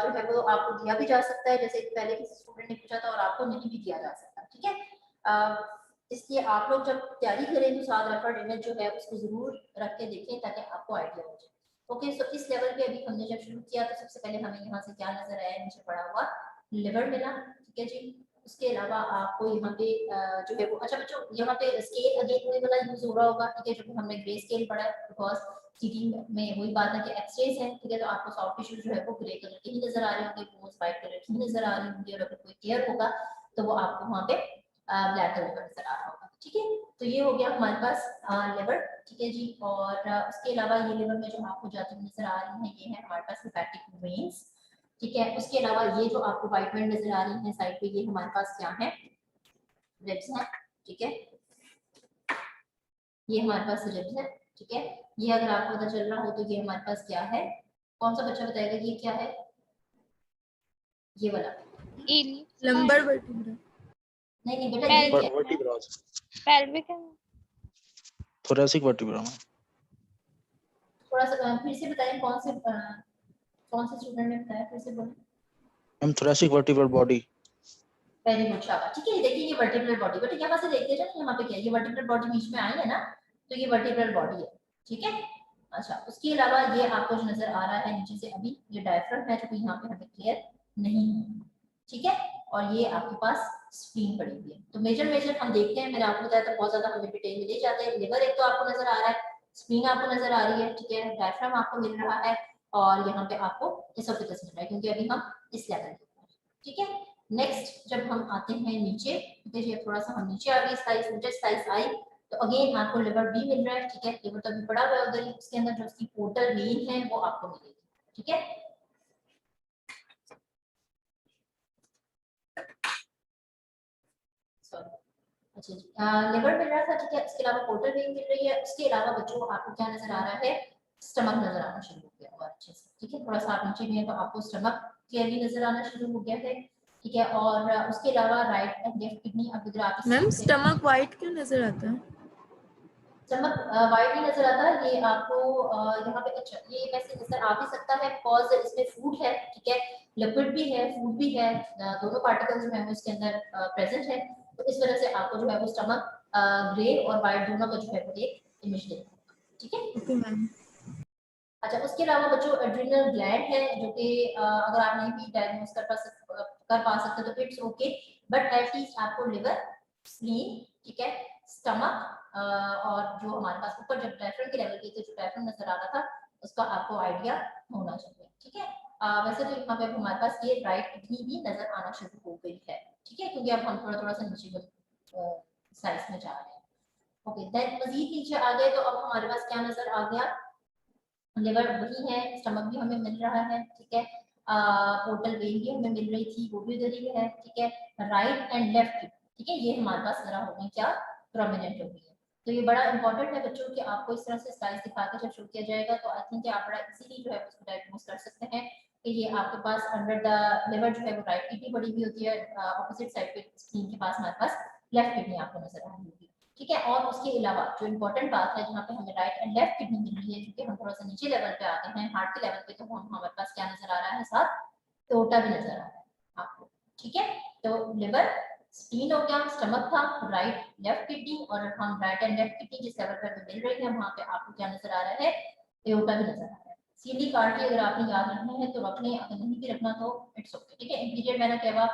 जो है वो आपको दिया भी जा सकता है, जैसे पहले किसी स्टूडेंट ने पूछा था, और आपको नहीं भी दिया जा सकता, ठीक है। इसलिए आप लोग जब तैयारी करें तो साथ रेफर्ड इमेज जो है उसको जरूर रख के देखें ताकि आपको आइडिया हो जाए। ओके, सो इस लेवल पे अभी हमने जब शुरू किया तो सबसे पहले हमें यहाँ से क्या नजर आया, नीचे पड़ा हुआ लिवर मिला, ठीक है जी। उसके अलावा आपको यहाँ पे जो है वो, अच्छा बच्चों यहाँ पे स्केल अगेन वही वाला यूज हो रहा होगा, ठीक है, जो कि हमने ग्रे स्केल पढ़ा है, बिकॉज सीटी में वही बात है कि एक्सरेज है, ठीक है। तो आपको सॉफ्ट टिश्यू जो है वो ग्रे कलर के ही नजर आ रहे होंगे, बोन्स व्हाइट कलर की नजर आ रही होंगी, और अगर कोई टेयर होगा तो वो आपको वहाँ पे ब्लैक कलर का नजर आ रहा होगा, ठीक है। तो ये हो गया हमारे पास लिवर, ठीक है जी। और उसके अलावा ये लिवर में जो आपको जाती हुई नजर आ रही है ये है हमारे पास हेपेटिक वेन्स, ठीक है। उसके अलावा ये जो आपको व्हाइट वेन नजर आ रही है साइड पे, ये हमारे पास क्या है, रिब्स है, ठीक है। ये हमारे पास रिब्स है, ठीक है। ये अगर आपको पता चल रहा हो तो ये हमारे पास क्या है, कौन सा बच्चा बताएगा ये क्या है, ये वाला, लंबर वर्टिब्रा। नहीं नहीं बेटा ये क्या है, वर्टिब्रा, Pelvic. thoracic vertebra में। थोड़ा सा फिर से बताएं, कौन से स्टूडेंट ने बताया, फिर से बोलें। Ma'am thoracic vertebral body। Very good, शाबाश, ठीक है। देखिए ये वर्टिब्रल बॉडी, बेटा यहाँ से देखते जाए यहाँ पे क्या है, ये वर्टिब्रल बॉडी बीच में आई है ना, तो ये वर्टिब्रल बॉडी है, ठीक है। अच्छा उसके अलावा ये आपको जो नजर आ रहा है नीचे से अभी ये डायफ्राम है जो कि यहाँ पे हमें क्लियर नहीं है, ठीक है। और ये आपके पास स्प्लीन पड़ी हुई है। तो मेजर हम देखते हैं, मैंने आपको बताया था बहुत ज्यादा हम डिटेल में ले जाते हैं। लिवर एक तो आपको नजर आ रहा है, स्प्लीन आपको नजर आ रही है, ठीक है, डायफ्राम आपको मिल रहा है, और यहाँ पे आपको एसोफेगस मिल रहा है क्योंकि अभी हम इस लेवल पे हैं, ठीक है। नेक्स्ट जब हम आते हैं नीचे, देखिए थोड़ा सा हम नीचे आ गए, साइज नीचे साइज आई तो अगेन आपको लिवर भी मिल रहा है, ठीक है। लिवर तो अभी पड़ा हुआ है उधर, उसके अंदर जो उसकी पोर्टल वेन है वो आपको मिलेगी, ठीक है। अच्छा जी, लिवर मिल रहा था, ठीक है। इसके अलावा पोर्टल वेन मिल रही है, उसके अलावा बच्चों को आपको क्या नजर आ रहा है, स्टमक नजर आना शुरू हो गया और अच्छे से, ठीक है। थोड़ा सा आप नीचे गए तो आपको स्टमक क्लियरली नजर आना शुरू हो गया है, ठीक है। और उसके अलावा राइट एंड लेफ्ट किडनी अब इधर आप मैम स्टमक वाइट क्यों नजर आता है? स्टमक वाइट ही नजर आता है, ये आपको यहाँ पे अच्छा ये वैसे नजर आ भी सकता है बिकॉज इसमें फूड है, ठीक है। लिक्विड भी है, फूड भी है, दोनों पार्टिकल्स जो है वो इसके अंदर प्रेजेंट है, तो इस वजह से आपको जो है वो स्टमक ग्रे और वाइट दोनों का जो है वो एक इमेज देगा, ठीक है। Okay ma'am. अच्छा, उसके अलावा बच्चों एड्रिनल ग्लैंड है जो कि अगर आप नहीं भी डायग्नोस कर पा सकते तो इट्स ओके, बट एटलीस्ट आपको लिवर, स्प्लीन, ठीक है, स्टमक और जो हमारे पास ऊपर जब डायफ्राम के लेवल पे थे जो डायफ्राम नजर आ रहा था उसका आपको आइडिया होना चाहिए, ठीक है। वैसे तो यहाँ पे हमारे पास ये राइट किडनी भी नजर आना शुरू हो गई है, ठीक है, क्योंकि अब हम थोड़ा थोड़ा सा नीचे साइज में जा रहे हैं। ओके, देन मजीद नीचे आ गए तो अब हमारे पास क्या नजर आ गया, लिवर वही है, स्टमक भी हमें मिल रहा है, ठीक है। पोर्टल वेन भी हमें मिल रही थी, वो भी उधर ही है, ठीक है। राइट एंड लेफ्ट, ठीक है, ये हमारे पास जरा हो गई क्या, प्रोमिनेंट हो गई है। तो ये बड़ा इंपॉर्टेंट है बच्चों कि आपको इस तरह से स्लाइस दिखाकर जब शो किया जाएगा तो आई थिंक आप बड़ा इजीली जो है उसको डायग्नोस कर सकते हैं कि ये आपके पास अंडर द लिवर जो है वो राइट किडनी पड़ी हुई होती है, ऑपोजिट साइड पे स्क्रीन के पास हमारे पास लेफ्ट किडनी आपको नजर आ रही होगी, ठीक है। और उसके अलावा जो इम्पोर्टेंट बात है जहाँ पे हमें राइट एंड लेफ्ट किडनी मिल रही है, क्योंकि हम थोड़ा सा नीचे लेवल पे आते हैं हार्ट के लेवल पे, तो हमारे पास क्या नजर आ रहा है, साथ एओर्टा भी नजर आ रहा है आपको, ठीक है। तो लिवर, स्प्लीन हो गया, स्टमक था, राइट लेफ्ट किडनी, और हम राइट एंड लेफ्ट किडनी जिस लेवल पर मिल रही है वहां पे आपको क्या नजर आ रहा है, एओर्टा भी नजर आ रहा है। सीलिक आर्टरी अगर आपने याद रखना है तो रख लें, अगर नहीं भी रखना तो इट्स ओके, ठीक है। इंटीरियर मैंने कहा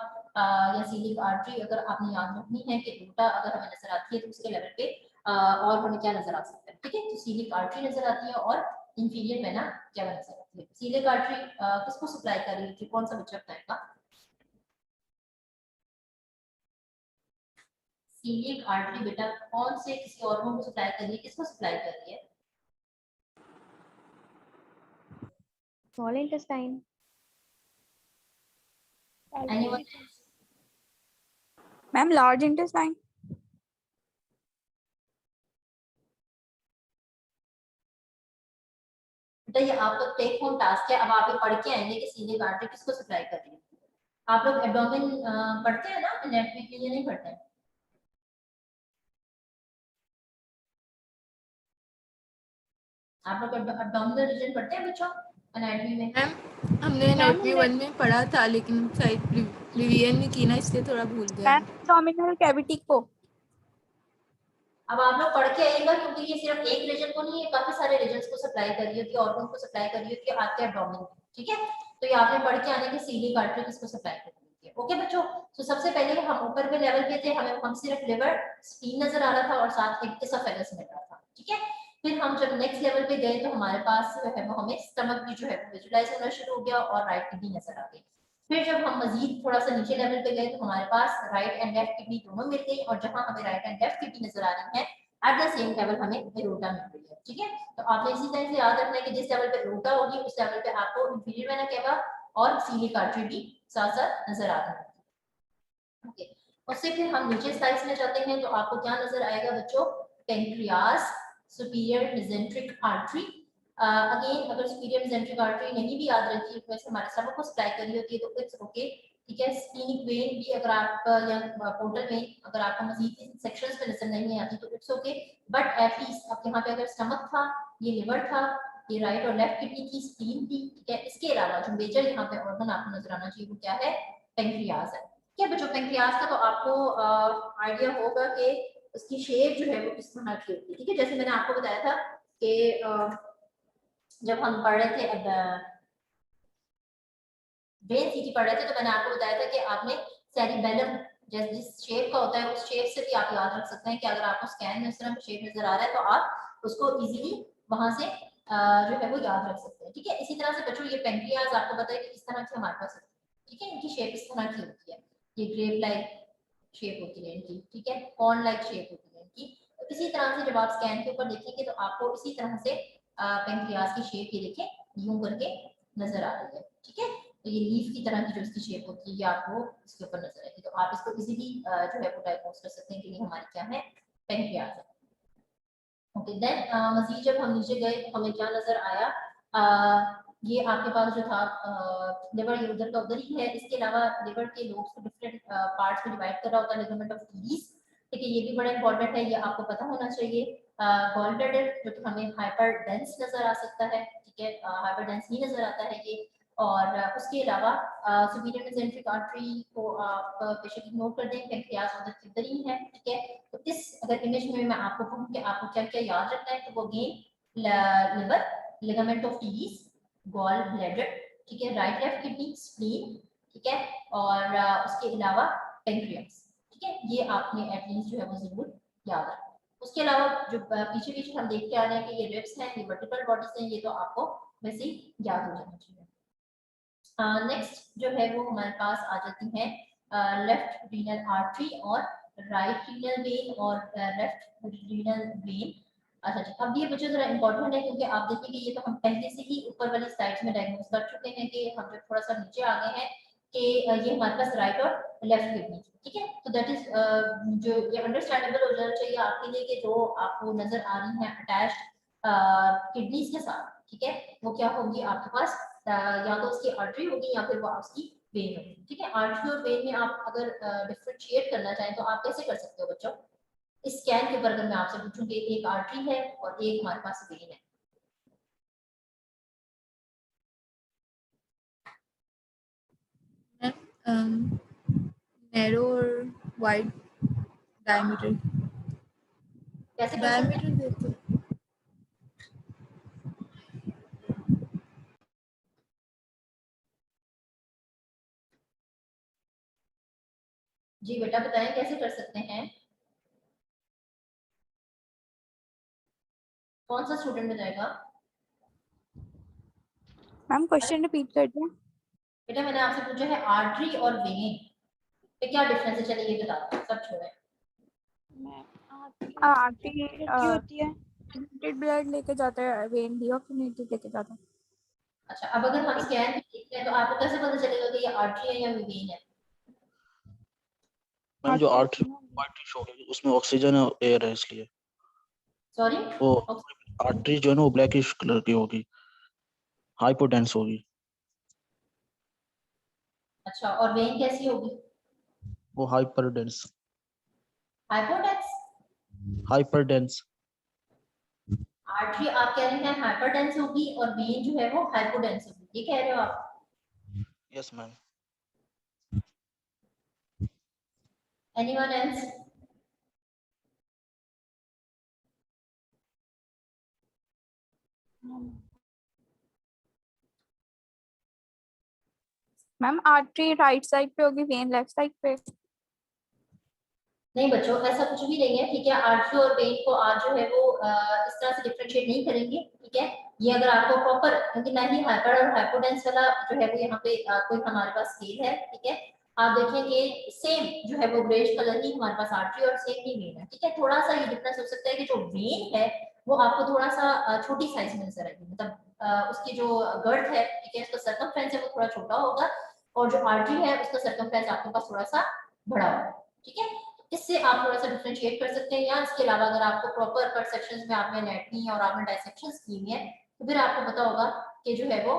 या सीलिक आर्टरी अगर आपने याद रखनी है कि एओर्टा अगर हमें नजर आती है तो उसके लेवल पे और हमें क्या नजर आ सकता है, ठीक है। तो सीलिक आर्टरी नजर आती है और इंफीरियर वेना क्या नजर आती है। सीलिक आर्टरी किसको सप्लाई कर रही है, कौन सा बच्चा बताएगा। सीलिक आर्टरी बेटा कौन से किसी ऑर्गन को सप्लाई कर रही है, किसको सप्लाई कर रही है। Small intestine. Anyone? Ma'am large intestine. बेटा ये आपका टेक होम टास्क है, अब आप ये पढ़ के आएंगे कि सीलिक आर्टरी किसको सप्लाई कर रही है। आप लोग एब्डोमेन पढ़ते हैं ना एनाटॉमी के लिए, नहीं पढ़ते हैं। आप लोग एब्डोमिनल रीजन पढ़ते हैं बच्चों एनाटॉमी में। मैम हमने एनाटॉमी 1 में पढ़ा था लेकिन शायद रिवीजन नहीं की ना, इसलिए थोड़ा भूल गया। मैम abdominal कैविटी को। अब आप लोग पढ़ के आइएगा क्योंकि ये सिर्फ एक रीजन को नहीं है, काफी सारे रीजन्स को सप्लाई कर रही होती है, ऑर्गन को सप्लाई कर रही होती है आपके एब्डोमेन में, ठीक है। तो ये आपने पढ़ के आने के सीलिक आर्टरी किसको सप्लाई कर रही होती है। ओके बच्चों, तो सबसे पहले हम ऊपर के लेवल पे थे, हम सिर्फ लिवर, स्प्लीन नजर आ रहा था और साथ एक एसोफेगस मिल रहा था, ठीक है। फिर हम जब नेक्स्ट लेवल पे गए तो हमारे पास जो है वो हमें स्टमक भी जो है वो विजुलाइज होना शुरू हो गया और राइट किडनी नजर आ गई। फिर जब हम मजीद थोड़ा सा नीचे लेवल पे गए तो हमारे पास राइट एंड लेफ्ट किडनी दोनों मिल गई, और जहां हमें राइट एंड लेफ्ट किडनी नजर आ रही है एट द सेम लेवल हमें एरोटा मिल रही है, ठीक है। तो आपने इसी तरह से याद रखना है कि जिस लेवल पे एरोटा होगी उस लेवल पे आपको इंफीरियर वेना केवा और सीलिक आर्टरी भी साथ साथ नजर आ रही है। ओके, उससे फिर हम नीचे स्लाइस में जाते हैं तो आपको क्या नजर आएगा बच्चों, pancreas, superior mesenteric artery. Again अगर सुपीरियर मेसेंट्रिक आर्टरी नहीं भी याद रहती है वैसे हमारे स्टमक को सप्लाई कर रही होती है तो इट्स ओके, ठीक है। स्प्लीनिक वेन भी अगर आप या पोर्टल वेन अगर आपको मजीद सेक्शंस में नजर नहीं आती तो इट्स ओके, बट एटलीस्ट अब यहाँ पे अगर स्टमक था, ये लिवर था, ये राइट और लेफ्ट किडनी की, स्प्लीन थी, ठीक है। इसके अलावा जो मेजर यहाँ पे ऑर्गन आपको नजर आना चाहिए वो क्या है, पेंक्रियाज है, ठीक है बच्चों। पेंक्रियाज का तो आपको आइडिया होगा कि उसकी शेप जो है वो किस तरह की होती है, ठीक है। जैसे मैंने आपको बताया था कि जब हम पढ़ रहे थे ब्रेन सीटी पढ़ रहे थे तो मैंने आपको बताया था कि आपने सेरिबेलम जिस शेप का होता है उस शेप से भी आप याद रख सकते हैं कि अगर आपको स्कैन में इस तरह शेप नजर आ रहा है तो आप उसको इजीली वहां से जो है वो याद रख सकते हैं। ठीक है, इसी तरह से बच्चों ये पेंक्रियाज आपको पता है कि इस तरह की हमारे पास होती है। ठीक है, इनकी शेप इस तरह की होती है, ये ग्रेप लाइक शेप होती है इनकी। ठीक है, कॉर्न लाइक शेप होती है इनकी। तो इसी तरह से जब आप स्कैन के ऊपर देखेंगे तो आपको इसी तरह से पेंक्रियाज की शेप ये देखें यूं करके नजर आ रही है। ठीक है, तो ये लीफ की तरह की जो इसकी शेप होती है ये आपको इसके ऊपर नजर आएगी। तो आप इसको इजीली जो है वो डायग्नोस कर सकते हैं कि ये हमारी क्या है, पेंक्रियाज है। ओके, देन मजीद जब हम नीचे गए तो हमें क्या नजर आया, ये आपके पास जो था लिवर, ये उधर का उधर ही है। इसके अलावा लिवर के लोब्स को डिफरेंट पार्ट्स में डिवाइड कर रहा होता है लिगामेंट ऑफ टीलीज। ठीक है, ये भी बड़ा इंपॉर्टेंट है, ये आपको पता होना चाहिए। गॉल ब्लैडर जो कि हमें हाइपर डेंस नजर आ सकता है। ठीक है, हाइपर डेंस ही नजर आता है ये। और उसके अलावा सुपीरियर मेसेंट्रिक आर्टरी को आप बेशक इग्नोर कर दें, पेंक्रियाज उधर इधर ही है। ठीक है, तो इस अगर इमेज में मैं आपको कहूँ कि आपको क्या क्या याद रखना है तो वो again liver, ligament of teres, gall bladder, ठीक है, राइट लेफ्ट किडनी, स्प्लीन, ठीक है, और उसके अलावा पेंक्रियाज। ठीक है, ये आपने एटलीस्ट जो है वो जरूर याद रखना। उसके अलावा जो पीछे पीछे हम देख के आ रहे हैं कि ये रिब्स हैं, ये वर्टिकल बॉडीज हैं, ये तो आपको वैसे ही याद हो जाना चाहिए। नेक्स्ट जो है वो हमारे पास आ जाती है लेफ्ट रीनल आर्टरी और राइट रीनल वेन और लेफ्ट रीनल वेन। अच्छा जी, अब ये बच्चों जरा इंपॉर्टेंट है क्योंकि आप देखिए कि ये तो हम पहले से ही ऊपर वाली स्लाइड्स में डायग्नोस कर चुके हैं कि हम जब थोड़ा सा नीचे आ गए हैं कि ये हमारे पास राइट और लेफ्ट किडनी। ठीक है, तो दैट इज जो ये अंडरस्टैंडेबल हो जाना चाहिए आपके लिए कि जो आपको नजर आ रही है अटैच्ड किडनीज के साथ, ठीक है, वो क्या होगी आपके पास, या तो उसकी आर्टरी होगी या फिर वो उसकी वेन होगी। ठीक है, आर्टरी और वेन में आप अगर डिफरेंशिएट करना चाहें तो आप कैसे कर सकते हो बच्चों, इस स्कैन के ऊपर अगर मैं आपसे पूछूं कि एक आर्टरी है और एक हमारे पास वेन है, नैरो और वाइड डायमीटर, कैसे कर सकते हैं? डायमीटर देते हैं। जी बेटा बताएं कैसे कर सकते हैं, कौन सा स्टूडेंट बताएगा? मैम क्वेश्चन रिपीट कर दें। बेटा मैंने आपसे पूछा है आर्टरी और वेन पे क्या डिफरेंस है, चलिए ये बता दो, सब छोड़े। आर्टरी होती है, ब्लड लेके जाता है, वेन डिऑक्सीनेटेड लेके जाता है। अच्छा, अब अगर हम स्कैन देखते हैं तो आपको कैसे पता चलेगा कि ये आर्टरी है या वेन है? मैम जो आर्टरी शो होगी उसमें ऑक्सीजन और एयर है इसलिए सॉरी, वो आर्टरी जो है ना वो ब्लैकिश कलर की होगी, हाइपोडेंस होगी। अच्छा, और वेन कैसी होगी? वो हाइपरडेंस, हाइपोडेंस। हाइपरडेंस। आर्टरी आप कह रहे हैं हाइपरडेंस होगी और वेन जो है वो हाइपोडेंस होगी, ये कह रहे हो आप? Yes ma'am. Anyone else? Ma'am artery right side पे होगी, वेन लेफ्ट साइड पे। नहीं बच्चों, ऐसा कुछ भी नहीं है। ठीक है, आर्टरी और वेन को आज जो है वो इस तरह से डिफरेंशिएट नहीं करेंगे। ठीक है, ये अगर आपको प्रॉपर, क्योंकि ना ही हाइपर और हाइपोडेंस वाला जो है वो यहाँ पे कोई हमारे पास स्केल है। ठीक है, आप देखें कि सेम जो है वो ग्रेश कलर ही हमारे पास आर्टरी और सेम ही वेन है। ठीक है, थोड़ा सा ये डिफरेंस हो सकता है कि जो वेन है वो आपको थोड़ा सा छोटी साइज में नजर आएगी, मतलब उसकी जो गर्थ है, ठीक है, उसका सर्कमफ्रेंस है वो थोड़ा छोटा होगा, और जो आर्टरी है उसका सर्कमफ्रेंस आपके पास थोड़ा सा बड़ा होगा। ठीक है, इससे आप थोड़ा सा डिफरेंशिएट कर सकते हैं। या इसके अलावा अगर आपको प्रॉपर कट सेक्शंस में आपने एनाटॉमी और आपने डाइसेक्शंस की हुई है तो फिर आपको पता होगा कि जो है वो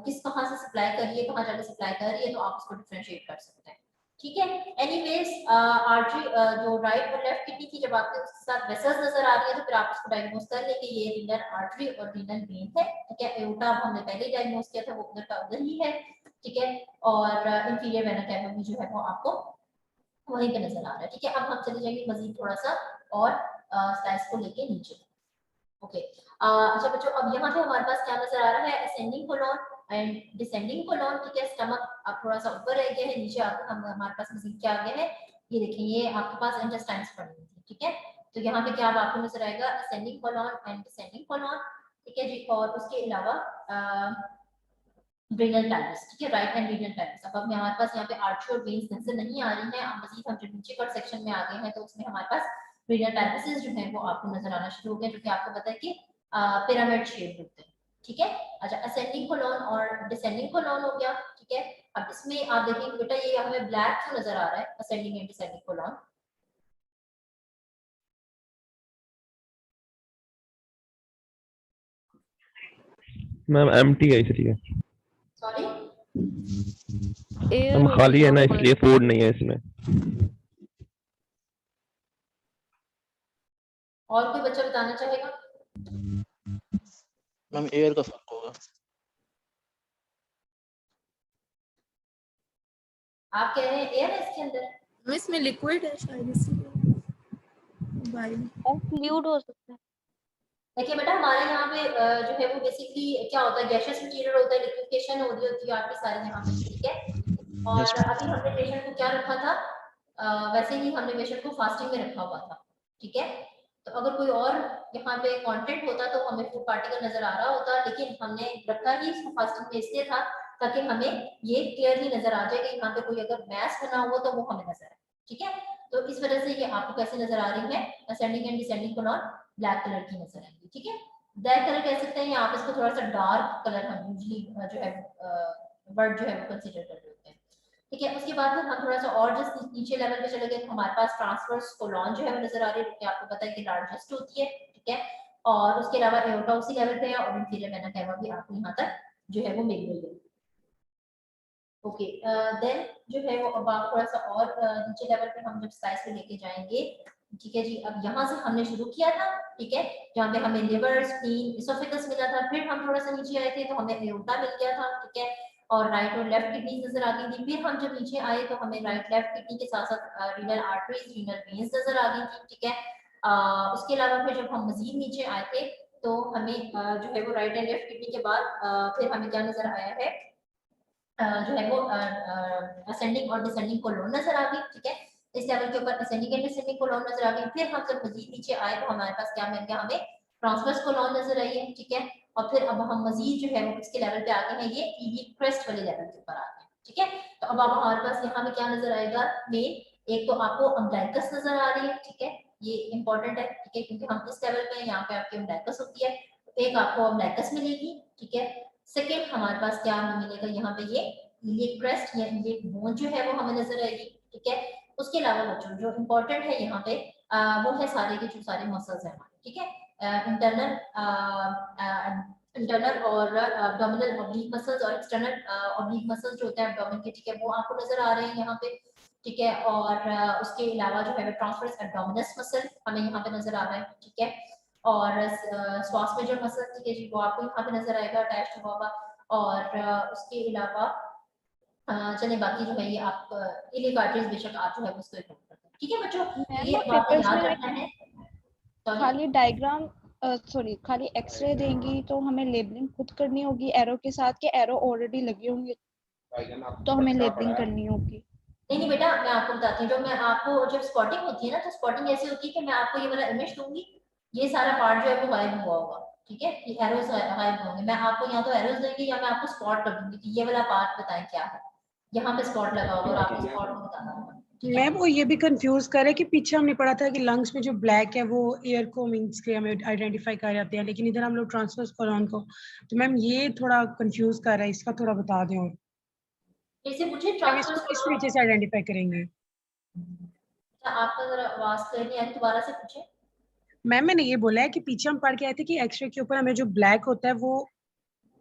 किस कहाँ से सप्लाई कर रही है, कहाँ जाके सप्लाई कर रही है, तो आप उसको डिफरेंशिएट कर सकते हैं। ठीक है, एनीवेज आर्टरी जो राइट और लेफ्ट किडनी की जब आपके उसके साथ वेसल्स नजर आ रही है तो फिर आप उसको डायग्नोस कर लें कि ये रीनल आर्टरी और रीनल वेन है। ठीक है, एओर्टा हमने पहले ही डायग्नोस किया था, वो उधर का उधर ही है। ठीक है, और इंफीरियर वेना कैवा भी जो है वो आपको वहीं पे नजर आ रहा है। ठीक है, अब हम चले जाएंगे मजीद थोड़ा सा और स्लाइड्स को लेके नीचे। ओके, अच्छा बच्चों, अब यहाँ पे हमारे पास क्या नजर आ रहा है, ascending colon and descending colon. ठीक है, स्टमक अब थोड़ा सा ऊपर रह गया है, नीचे आकर हम हमारे पास मजीद क्या आ गया है, ये देखिए, ये आपके पास इंटेस्टाइन्स पड़ी हुई थी। ठीक है, तो यहाँ पे क्या अब आपको नजर आएगा, ascending colon and descending colon. ठीक है जी। और उसके अलावा रीनल पैलेस, ठीक है, राइट हैंड रीनल पैलेस। अब हमें हमारे पास यहाँ पे आर्टरी और वेन्स नजर नहीं आ रही हैं। अब मजीद हम जब नीचे कट सेक्शन में आ गए हैं तो उसमें हमारे पास रीनल पैलेसेस जो है वो आपको नजर आना शुरू हो गए, जो कि आपको पता है कि पिरामिड शेप होते हैं, ठीक है। अच्छा, असेंडिंग कोलॉन और डिसेंडिंग कोलॉन हो गया, ठीक है। अब इसमें आप देखेंगे बेटा ये हमें ब्लैक क्यों नजर आ रहा है, ascending and descending colon? Ma'am empty है इसलिए, सॉरी, एयर मैम होगी खाली है ना ऊपर। इसलिए फूड नहीं है इसमें। और कोई बच्चा बताना चाहेगा? मैम एयर का फर्क होगा। आप कह रहे हैं एयर है इसके अंदर? इसमें लिक्विड है शायद इसलिए बाहर। और फ्लूइड हो सकता है। देखिए बेटा हमारे यहाँ पे जो है वो बेसिकली क्या होता है, गैशियस मटेरियल होता है, लिक्विफिकेशन हो रही होती है आपकी सारे यहाँ पे, ठीक है। और यस अभी हमने पेशेंट को क्या रखा था, वैसे ही हमने पेशेंट को फास्टिंग में रखा हुआ था, ठीक है। तो अगर कोई और यहाँ पे कंटेंट होता तो हमें फूड पार्टिकल नजर आ रहा होता, लेकिन हमने रखा ही इसको फास्टिंग में इसलिए था ताकि हमें ये क्लियरली नजर आ जाए कि यहाँ पे कोई अगर मैस बना हुआ तो वो हमें नजर आए, ठीक है। तो इस वजह से ये आपको कैसे नजर आ रही है, ascending and descending colon black colour की नजर आएगी, ठीक है। ब्लैक कलर कह सकते हैं या आप इसको थोड़ा सा डार्क कलर हम यूजली जो है वर्ड जो है वो कंसीडर कर रहे होते हैं, ठीक है। उसके बाद फिर हम थोड़ा सा और जस्ट नीचे लेवल पे चले गए तो हमारे पास ट्रांसवर्स कोलॉन जो है वो नजर आ रही है, आपको पता है कि लार्जेस्ट होती है, ठीक है। और उसके अलावा एओर्टा उसी लेवल पे है और इंफीरियर वेना कैवा भी आपको यहाँ तक जो है वो मिल गई है, ओके। देन जो है वो अब आप थोड़ा सा और नीचे लेवल पे हम जब स्लाइस पे लेके जाएंगे, ठीक है जी। अब यहाँ से हमने शुरू किया था, ठीक है, जहाँ पे हमें लिवर, स्प्लीन, इसोफेगस मिला था, फिर हम थोड़ा सा नीचे आए थे तो हमें एओर्टा मिल गया था, ठीक है। और राइट और लेफ्ट किडनी नजर आ गई थी। फिर हम जब नीचे आए तो हमें राइट लेफ्ट किडनी के साथ साथ रीनल आर्टरीज, रीनल वेन्स नजर आ गई थी, ठीक है। उसके अलावा फिर जब हम मजीद नीचे आए थे तो हमें जो है वो राइट एंड लेफ्ट किडनी के बाद फिर हमें क्या नजर आया है, जो है वो असेंडिंग और डिसेंडिंग कोलॉन नजर आ गई, ठीक है। इस लेवल के ऊपर असेंडिंग एंड डिसेंडिंग कोलॉन नजर आ गई। फिर हम जब मजीद नीचे आए तो हमारे पास क्या मिल गया, हमें ट्रांसवर्स कोलॉन नजर आई है, ठीक है। और फिर अब हम मजीद जो है वो इसके लेवल पे आगे हैं, ये इलियक क्रेस्ट वाले लेवल के ऊपर आते हैं, ठीक है। तो अब हमारे पास यहाँ में क्या नजर आएगा, मेन एक तो आपको अम्ब्लाइकस नजर आ रही है, ठीक है, ये इंपॉर्टेंट है, ठीक है, क्योंकि हम इस लेवल पे हैं, यहाँ पे आपकी अम्ब्लाइकस होती है, तो एक आपको अम्ब्लाइकस मिलेगी, ठीक है। सेकेंड हमारे पास क्या हमें मिलेगा, यहाँ पे ये क्रेस्ट या ये बोन जो है वो हमें नजर आएगी, ठीक है। उसके अलावा बच्चों जो इम्पोर्टेंट है यहाँ पे वो है सारे के जो सारे मसल्स हैं हमारे, ठीक है। इंटरनल और एब्डोमिनल ऑब्लिक मसल्स और एक्सटर्नल ऑब्लिक मसल्स जो होते हैं एब्डोमेन के, ठीक है, वो आपको नजर आ रहे हैं यहाँ पे, ठीक है। और उसके अलावा जो है ट्रांसवर्स एब्डोमिनस मसल हमें यहाँ पे नजर आ रहा है, ठीक है। और श्वास में जो मसल, ठीक है जी, वो आपको यहाँ पे नजर आएगा अटैच हुआ हुआ। और उसके अलावा चलिए बाकी जो है ये आप इलियक आर्टरीज बेशक आप जो है उसको इग्नोर करते हैं, ठीक है बच्चों। तो ये मैम अब आपने पेपर्स याद में रखना है। सॉरी, खाली डायग्राम सॉरी खाली एक्सरे देंगी तो हमें लेबलिंग खुद करनी होगी एरो के साथ, के एरो ऑलरेडी लगे होंगे तो हमें लेबलिंग करनी होगी? नहीं नहीं बेटा मैं आपको बताती हूँ, जो मैं आपको जब स्पॉटिंग होती है ना, तो स्पॉटिंग ऐसी होती है कि मैं आपको ये वाला इमेज दूंगी, ये सारा पार्ट जो है वो गायब हुआ होगा, ठीक है, ये एरोस गायब होंगे, मैं आपको या तो एरोस देंगी या मैं आपको स्पॉट कर दूंगी कि ये वाला पार्ट बताएं क्या है, यहाँ पे स्पॉट लगा होगा और आपको स्पॉट को बताना होगा, ठीक है। मैं वो ये भी कंफ्यूज कर है कि पीछे हमने पढ़ा था कि लंग्स में जो ब्लैक है वो एयर को मींस के हमें आइडेंटिफाई कर जाते हैं, लेकिन इधर हम लोग ट्रांसवर्स कोलॉन को, तो मैम ये थोड़ा कंफ्यूज कर रहा है, इसका थोड़ा बता दें। और जैसे मुझे हम इसको ट्रांसफर किस तरीके से आइडेंटिफाई करेंगे? आपका जरा आवाज क्लियर नहीं आई, दोबारा से पूछे। मैम मैंने ये बोला है कि पीछे हम पढ़ के आए थे कि एक्सरे के ऊपर हमें जो ब्लैक होता है वो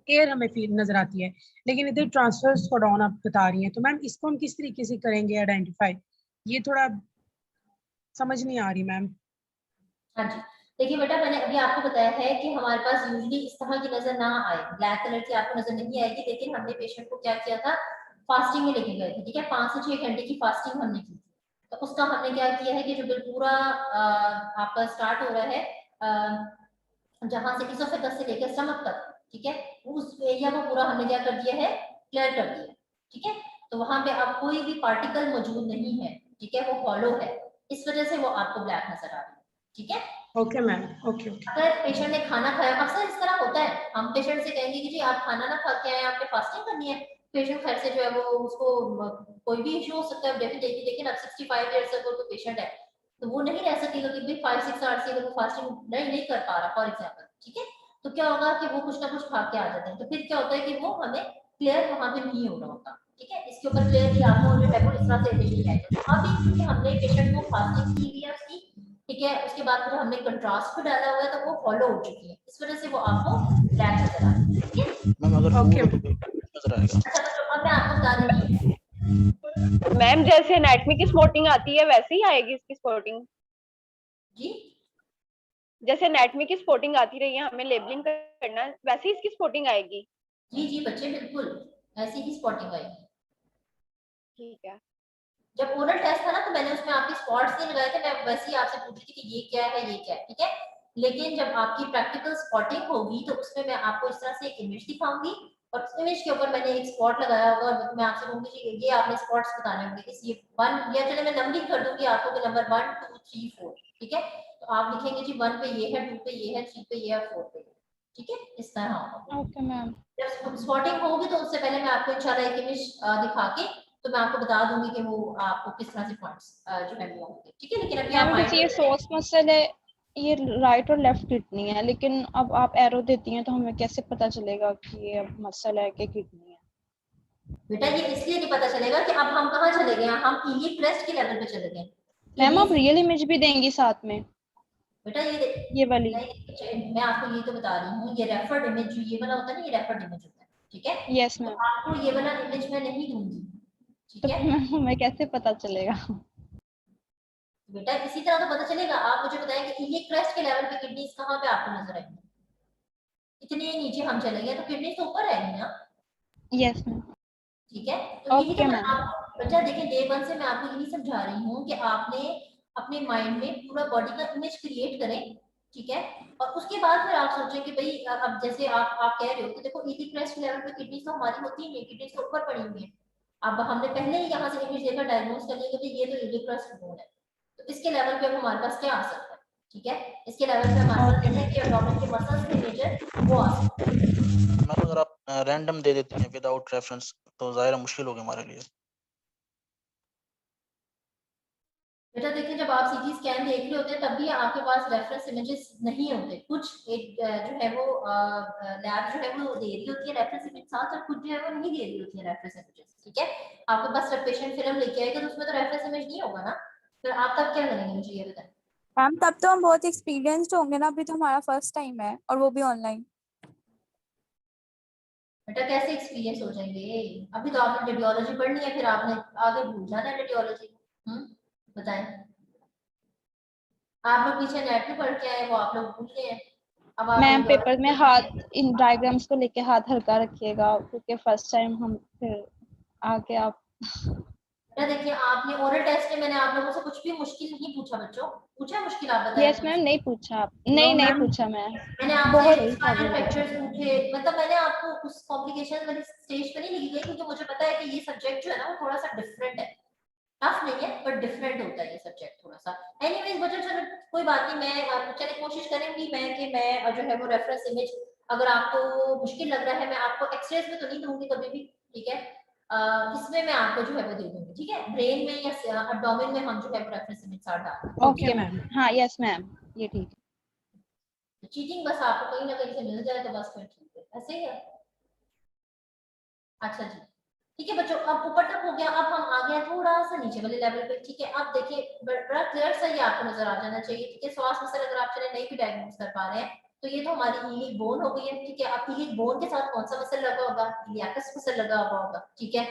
एयर हमें फील नजर आती है, लेकिन इधर ट्रांसवर्स कोलॉन आप बता रही हैं, तो मैम इसको हम किस तरीके से करेंगे आइडेंटिफाई? ये थोड़ा समझ नहीं आ रही मैम। हाँ जी, देखिए बेटा मैंने अभी आपको बताया है कि हमारे पास यूजली इस तरह की नजर ना आए, ब्लैक कलर की आपको नजर नहीं आएगी, लेकिन हमने पेशेंट को क्या किया था, फास्टिंग में लेके गए थे, ठीक है, 5 से 6 घंटे की फास्टिंग हमने की थी। तो उसका हमने क्या किया है कि जो बिल्कुल पूरा आपका स्टार्ट हो रहा है जहां से इसोफेगस से लेकर स्टमक तक, ठीक है, उस एरिया को पूरा हमने क्या कर दिया है, क्लियर कर दिया, ठीक है। तो वहां पे अब कोई भी पार्टिकल मौजूद नहीं है, ठीक है, वो हॉलो है, इस वजह से वो आपको ब्लैक नजर आ रही है, ठीक है। Okay ma'am, okay okay. अगर पेशेंट ने खाना खाया, अक्सर इस तरह होता है, हम पेशेंट से कहेंगे कि जी आप खाना ना खा के आए, आपने फास्टिंग करनी है, पेशेंट खैर से जो है वो उसको कोई भी इशू हो सकता है डेफिनेटली, लेकिन अब 65 इयर्स का कोई पेशेंट है तो वो नहीं रह सकेगा कि भाई 5-6 आवर्स से वो फास्टिंग नहीं कर पा रहा फॉर एग्जांपल, ठीक है। तो क्या होगा कि वो कुछ ना कुछ खा के आ जाते हैं, तो फिर क्या होता है कि वो हमें क्लियर वहां पे नहीं हो रहा होता, ठीक है। इसके ऊपर क्लियरली आपको जो है वो इस तरह से एडिशन है। अभी क्योंकि हमने पेशेंट को फास्टिंग की हुई है उसकी, ठीक है, उसके बाद फिर हमने कंट्रास्ट भी डाला हुआ है तो वो फॉलो हो चुकी है, इस वजह से वो आपको ब्लैक नजर आ रही है, ठीक है। मैम अगर फूड ओके हो तो फिर नजर आएगा। अच्छा तो अब मैं आपको बता देती हूँ मैम जैसे एनाटॉमी की स्पॉटिंग आती है वैसे ही आएगी इसकी स्पॉटिंग, जी। जैसे एनाटॉमी की स्पॉटिंग आती रही है हमें लेबलिंग करना है, वैसे ही इसकी स्पॉटिंग आएगी। जी जी बच्चे बिल्कुल ऐसी ही स्पॉटिंग आएगी। ठीक है। जब ओरल टेस्ट था ना तो मैंने उसमें आपके स्पॉट्स नहीं लगाए थे, मैं वैसे ही आपसे पूछ रही थी कि ये क्या है ये क्या है, ठीक है। लेकिन जब आपकी प्रैक्टिकल स्पॉटिंग होगी तो उसमें मैं आपको इस तरह से एक इमेज दिखाऊंगी और उस इमेज के ऊपर मैंने एक स्पॉट लगाया होगा और मैं आपसे कहूंगी कि ये आपने स्पॉट्स बताने होंगे, इस ये 1 या चले मैं नंबरिंग कर दूंगी आपको कि नंबर 1 2 3 4, ठीक है। तो आप लिखेंगे जी 1 पे ये है, 2 पे ये है, 3 पे ये है, 4 पे, ठीक है, इस तरह होगा। Okay ma'am. जब स्पॉटिंग होगी तो उससे पहले मैं आपको इंशाल्लाह एक इमेज दिखा के तो मैं आपको बता दूंगी कि वो आपको किस तरह से पॉइंट्स जो है वो होंगे, ठीक है। लेकिन अभी आप मैम जैसे ये माइंड सोर्स मसल है, ये राइट और लेफ्ट किडनी है, लेकिन अब आप एरो देती हैं तो हमें कैसे पता चलेगा कि ये अब मसल है कि किडनी है? बेटा ये इसलिए नहीं पता चलेगा कि अब हम कहाँ चले गए, हम इलियक क्रेस्ट के लेवल पे चले गए। मैम आप Iliac- रियल इमेज भी देंगी साथ में, बेटा ये वाली? नहीं, मैं आपको ये तो बता रही हूँ, ये रेफर्ड इमेज जो ये वाला होता है ना, ये रेफर्ड इमेज होता है, ठीक है। यस तो मैम। आपको ये वाला इमेज मैं नहीं दूंगी, ठीक तो है। मैम हमें कैसे पता चलेगा? बेटा इसी तरह तो पता चलेगा, आप मुझे बताएं कि इलियक क्रेस्ट के लेवल पे किडनीज कहाँ पे आपको नजर आएंगी, इतने नीचे हम चले गए तो किडनी तो ऊपर आएगी ना, यस मैम। ठीक है। तो यही तो ओके मैं मैम। आपको बच्चा देखिए डे 1 से मैं आपको यही समझा रही हूँ कि आपने अपने माइंड में पूरा बॉडी का इमेज क्रिएट करें, ठीक है। और उसके बाद फिर आप सोचें कि भाई अब जैसे आप कह रहे हो कि देखो इलियक क्रेस्ट लेवल पे किडनी तो हमारी होती नहीं है, किडनी तो ऊपर पड़ी हुई है। अब हमने पहले ही यहाँ से इमेज देखकर डायग्नोज कर लिया कि ये तो इलियक क्रेस्ट बोन है, तो इसके लेवल पे अब हमारे पास क्या आ सकता है, ठीक है। इसके लेवल पे हमारे पास ओके जैसे कि एब्डोमेन के मसल्स के मेजर वो आ सकते हैं। मैम अगर आप रैंडम दे देती हैं विदाउट रेफरेंस तो ज़ाहिर है मुश्किल होगी हमारे लिए। बेटा देखिए जब आप सीटी स्कैन देख रहे होते हैं तब भी आपके पास रेफरेंस इमेजेस नहीं होते, कुछ एक जो है वो लैब जो है वो दे रही होती है रेफरेंस इमेज साथ और कुछ जो है वो नहीं दे रही होती है रेफरेंस इमेजेस, ठीक है। आपके पास जब पेशेंट फिल्म लेके आएगा तो उसमें तो रेफरेंस इमेज नहीं होगा ना, फिर आप तब क्या करेंगे मुझे ये बताएं। मैम तब तो हम बहुत एक्सपीरियंस्ड होंगे ना, अभी तो हमारा फर्स्ट टाइम है और वो भी ऑनलाइन। बेटा कैसे एक्सपीरियंस हो जाएंगे, अभी तो आपने रेडियोलॉजी पढ़नी है, फिर आपने आगे भूल जाना है रेडियोलॉजी। बताएं, आप लोग पीछे नेट में पढ़ के आए वो आप लोग भूल गए हैं, अब आप मैम पेपर में हाथ रेडियोलॉजी इन डायग्राम्स को लेके हाथ हल्का रखिएगा क्योंकि फर्स्ट टाइम हम फिर आके आप। बेटा देखिए आपने ओरल टेस्ट में मैंने आप लोगों से कुछ भी मुश्किल नहीं पूछा, बच्चों पूछा मुश्किल आप बताएं यस मैम, मुझसे। नहीं पूछा आप, नो नहीं मैम, पूछा मैम। मैंने आपसे बहुत सही स्पाइनल सवाल पूछा। फ्रैक्चर्स पूछे, मतलब मैंने आपको उस कॉम्प्लिकेशन वाली स्टेज पे नहीं लेके गई क्योंकि मुझे पता है कि ये सब्जेक्ट जो है ना वो थोड़ा सा डिफरेंट है, टफ नहीं है बट डिफरेंट होता है ये सब्जेक्ट थोड़ा सा। एनीवेज बच्चों चलो कोई बात नहीं, मैं चलिए कोशिश करूंगी मैं कि मैं जो है वो रेफरेंस इमेज अगर आपको मुश्किल लग रहा है मैं आपको एक्सरेज में तो नहीं दूंगी कभी भी, ठीक है। इसमें मैं आपको जो है वो दे दूंगी, ठीक है, ब्रेन में या एब्डोमेन में हम जो है वो रेफरेंस इमेज साथ डाल देंगे, ठीक ओके है। मैम, हाँ यस मैम, ये ठीक है। चीटिंग बस आपको कहीं ना कहीं से मिल जाए तो बस फिर ठीक है, ऐसे ही है। अच्छा जी, ठीक है बच्चों, अब ऊपर तक हो गया, अब हम आ गए थोड़ा सा नीचे वाले लेवल पे, ठीक है। अब देखिए बड़ा क्लियर सा ये आपको नजर आ जाना चाहिए, ठीक है। श्वास मसल अगर आप चले नहीं भी डायग्नोज कर पा रहे हैं तो ये तो हमारी इलियक बोन हो गई है, ठीक है। अब इलियक बोन के साथ कौन सा मसल लगा होगा, इलियाकस मसल लगा हुआ होगा, ठीक है।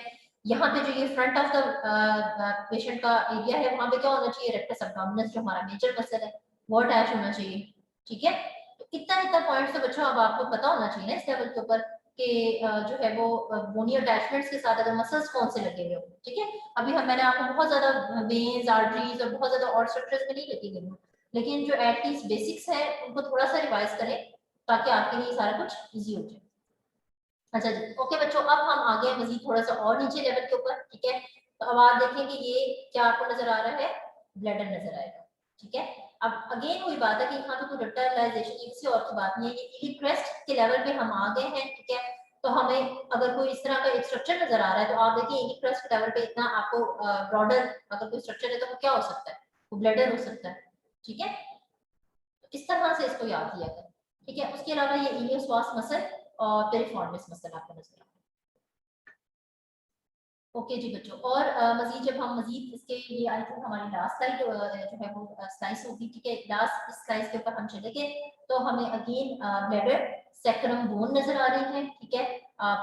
यहाँ पे जो ये फ्रंट ऑफ द पेशेंट का एरिया है वहां पे क्या होना चाहिए, रेक्टस एब्डोमिनस जो हमारा मेजर मसल है वो अटैच होना चाहिए, ठीक है। तो इतना पॉइंट्स तो बच्चों अब आपको पता होना चाहिए ना इस लेवल के ऊपर कि जो है वो बोनी अटैचमेंट्स के साथ अगर मसल्स कौन से लगे हुए हो, ठीक है। अभी मैंने आपको बहुत ज्यादा वेन्स आर्टरीज और बहुत ज्यादा और स्ट्रक्चर्स में नहीं लेके गई हूँ, लेकिन जो एटलीस्ट बेसिक्स है उनको थोड़ा सा रिवाइज करें ताकि आपके लिए सारा कुछ इजी हो जाए। अच्छा जी, ओके बच्चों, अब हम आ गए मजीद थोड़ा सा और नीचे लेवल के ऊपर, ठीक है। तो अब आप देखें कि ये क्या आपको नजर आ रहा है, ब्लैडर नजर आएगा, ठीक है। अब अगेन वही बात है कि यहाँ पे कोई डक्टाइलाइजेशन ये किसी और की बात नहीं है, ये इलिक क्रेस्ट के लेवल पे हम आ गए हैं, ठीक है। तो हमें अगर कोई इस तरह का एक स्ट्रक्चर नजर आ रहा है तो आप देखिए इलिक क्रेस्ट के लेवल पे इतना आपको ब्रॉडर अगर कोई स्ट्रक्चर है तो वो क्या हो सकता है, वो ब्लैडर हो सकता है, ठीक है। तो इस तरह से इसको याद किया करें, ठीक है। उसके अलावा ये इलियोपसॉस मसल और पेरिफॉर्मिस मसल आपको नजर आ रहा है। ओके जी बच्चों, और मजीद जब हम मजीद इसके ये आई थिंक हमारी लास्ट स्लाइड जो है वो स्लाइस होगी, ठीक है। लास्ट इस स्लाइस के ऊपर हम चलेंगे तो हमें अगेन ब्लैडर सैक्रम बोन नजर आ रही है, ठीक है।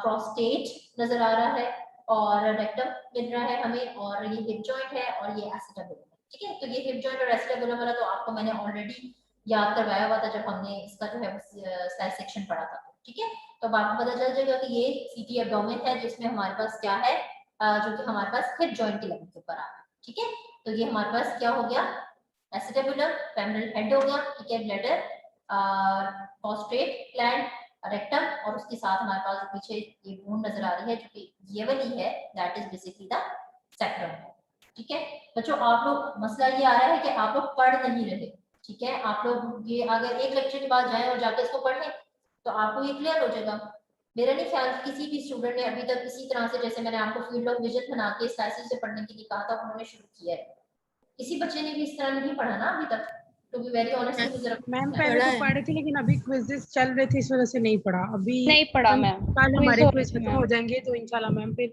प्रोस्टेट नजर आ रहा है और रेक्टम मिल रहा है हमें, और ये हिप जॉइंट है और ये एसिटाबुलम, ठीक है। तो ये हिप जॉइंट और एसिटाबुलम वाला तो आपको मैंने ऑलरेडी याद करवाया हुआ था जब हमने इसका जो है स्लाइस सेक्शन पढ़ा था, ठीक है। तो अब आपको पता चल जाएगा कि ये सीटी एब्डोमेन है जिसमें हमारे पास क्या है, जो कि हमारे पास हिप जॉइंट के लेवल के ऊपर आ रहा है, ठीक है। तो ये हमारे पास क्या हो गया, एसिटाबुलम, फेमरल हेड हो गया, ठीक है। ब्लैडर, प्रोस्टेट ग्लैंड, रेक्टम, और उसके साथ हमारे पास पीछे ये बोन नजर आ रही है जो कि ये वाली है, that is basically the sacrum, ठीक है। बच्चों आप लोग मसला ये आ रहा है कि आप लोग पढ़ नहीं रहे, ठीक है। आप लोग ये अगर एक लेक्चर के बाद जाएं और जाके इसको पढ़ें तो आपको ये क्लियर हो जाएगा। मेरा नहीं ख्याल किसी भी स्टूडेंट ने अभी तक इसी तरह से, जैसे मैंने आपको फील्ड ऑफ विजन बना के स्लाइसेस से पढ़ने के लिए कहा था, उन्होंने शुरू किया है। किसी बच्चे ने भी इस तरह नहीं पढ़ा ना अभी तक, टू बी वेरी ऑनेस्ट मुझे मैम पहले तो पढ़ रही थी लेकिन अभी क्विज़ेस चल रहे थे इस वजह से नहीं पढ़ा अभी। नहीं पढ़ा मैम, कल quiz हमारे हो क्विज रहे थे खत्म मैम। हो जाएंगे तो इंशाल्लाह मैम फिर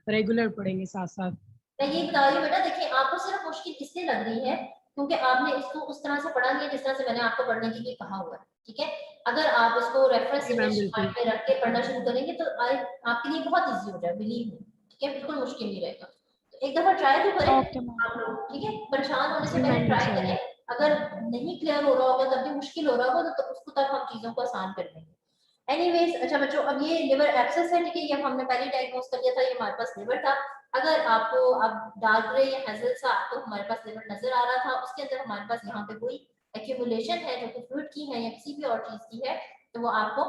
रेगुलर पढ़ेंगे साथ साथ। मैं ये बता रही हूँ बेटा, देखिए आपको सिर्फ मुश्किल इसलिए लग रही है क्योंकि आपने इसको उस तरह से पढ़ा नहीं है जिस तरह से मैंने आपको पढ़ने के लिए कहा हुआ है, ठीक है। अगर आप इसको रेफरेंस जी मैम, इमेज बिल्कुल। माइंड में रख के पढ़ना शुरू करेंगे तो आपके लिए बहुत इजी हो जाएगा, बिलीव मी, ठीक है। बिल्कुल मुश्किल नहीं रहेगा। तो एक दफा ट्राई तो करें ओके मैम। आप लोग, ठीक है। परेशान होने से जी पहले मैम, ट्राई इंशाल्लाह। करें। अगर नहीं क्लियर हो रहा होगा, तब भी मुश्किल हो रहा होगा तो उसको तब हम चीजों को आसान कर देंगे। एनीवेज, अच्छा बच्चों, अब ये लिवर एब्सेस है, ठीक है। ये हमने पहले डायग्नोस कर लिया था, ये हमारे पास लिवर था। अगर आपको अब डार्क ग्रे या हेजल सा आपको हमारे पास लिवर नजर आ रहा था, उसके अंदर हमारे पास यहाँ पे कोई एक्यूमुलेशन है जो कि फ्लूइड की है या किसी भी और चीज की है, तो वो आपको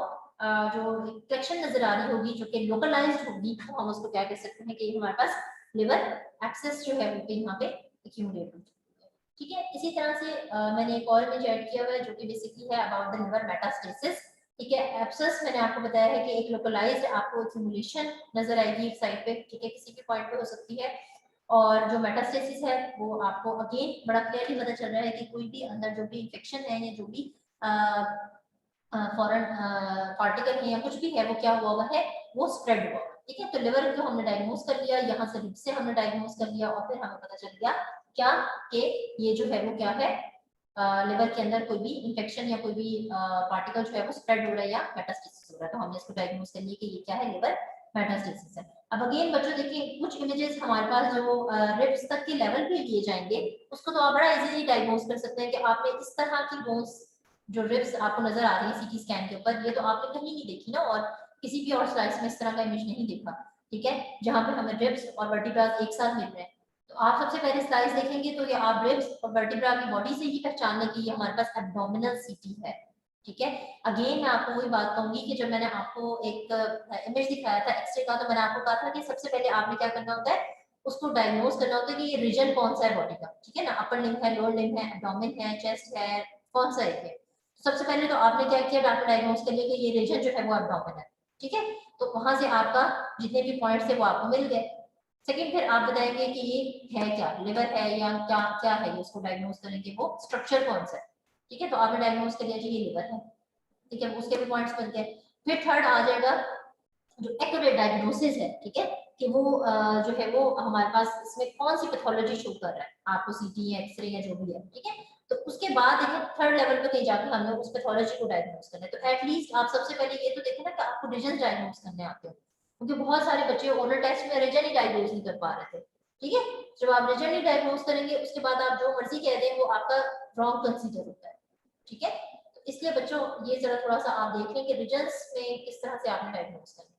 जो कलेक्शन नजर आ रही होगी जो कि लोकलाइज्ड होगी, तो हम उसको क्या कह सकते हैं कि हमारे पास लिवर एब्सेस जो है वो भी यहाँ पे एक्यूमुलेट हो चुकी है, ठीक है। इसी तरह से मैंने एक और इमेज ऐड किया हुआ है जो कि बेसिकली है अबाउट द लिवर मेटास्टेसिस, ठीक है। एब्सेस मैंने आपको बताया है कि एक लोकलाइज्ड आपको एक्यूमुलेशन नजर आएगी एक साइड पे, ठीक है, किसी भी पॉइंट पे हो सकती है। और जो मेटास्टेसिस है वो आपको अगेन बड़ा क्लियरली पता चल रहा है कि कोई भी अंदर जो भी इंफेक्शन है या जो भी फॉरेन पार्टिकल है या कुछ भी है वो क्या हुआ हुआ है, वो स्प्रेड हुआ, ठीक है। तो लिवर को हमने डायग्नोस कर लिया, यहाँ से रिब से हमने डायग्नोस कर लिया और फिर हमें पता चल गया क्या कि ये जो है वो क्या है, लिवर के अंदर कोई भी इंफेक्शन या कोई भी पार्टिकल जो है वो स्प्रेड हो रहा है या मेटास्टेसिस हो रहा है, तो हमने इसको डायग्नोस कर लिया कि ये क्या है, लिवर मेटास्टेसिस है। अब अगेन बच्चों देखिए कुछ इमेजेस हमारे पास जो रिब्स तक के लेवल पे लिए जाएंगे उसको तो आप बड़ा इजीली डायग्नोस कर सकते हैं कि आपने इस तरह की बोन्स जो रिब्स आपको नजर आ रही है सीटी स्कैन के ऊपर, ये तो आपने कहीं नहीं देखी ना, और किसी भी और स्लाइस में इस तरह का इमेज नहीं देखा, ठीक है, जहाँ पे हमें रिब्स और वर्टिब्रास एक साथ मिल रहे हैं। तो आप सबसे पहले स्लाइस देखेंगे तो ये आप रिब्स और वर्टिब्रा की बॉडी से ही पहचान लेंगे ये हमारे पास एब्डोमिनल सीटी है, ठीक है। अगेन मैं आपको वही बात कहूंगी कि जब मैंने आपको एक इमेज दिखाया था एक्सरे का, तो मैंने आपको कहा था कि सबसे पहले आपने क्या करना होता है, उसको डायग्नोस करना होता है कि ये रीजन कौन सा है बॉडी का, ठीक है ना। अपर लिम्ब है, लोअर लिम्ब है, एब्डोमेन है, चेस्ट है, कौन सा है। सबसे पहले तो आपने क्या किया, डॉक्टर डायग्नोस कर लिया कि ये रीजन जो है वो एब्डोमेन है, ठीक है। तो वहां से आपका जितने भी पॉइंट्स थे वो आपको मिल गए। सेकंड फिर आप बताएंगे कि ये है क्या, लिवर है या क्या क्या है, ये उसको डायग्नोस करेंगे वो स्ट्रक्चर कौन सा है, ठीक है। तो आपने डायग्नोस कर लिया जी ये लिवर है, ठीक है, उसके भी पॉइंट्स बन गए। फिर थर्ड आ जाएगा जो एक्यूरेट डायग्नोसिस है, ठीक है, कि वो जो है वो हमारे पास इसमें कौन सी पैथोलॉजी शो कर रहा है आपको, सीटी या एक्सरे या जो भी है, ठीक है। तो उसके बाद देखिए थर्ड लेवल पे कहीं जाकर हमने उस पैथोलॉजी को डायग्नोस करना है। तो एटलीस्ट आप सबसे पहले ये तो देखें ना कि आपको रीजन डायग्नोस करने आते हो, क्योंकि बहुत सारे बच्चे ओरल टेस्ट में रीजन ही डायग्नोस नहीं कर पा रहे थे, ठीक है। जब आप रीजन ही डायग्नोस करेंगे उसके बाद आप जो मर्जी कह दें वो आपका रॉन्ग कंसीडर होता है, ठीक है। तो इसलिए बच्चों ये जरा थोड़ा सा आप देख लें कि रीजन्स में किस तरह से आपने डायग्नोस करना है।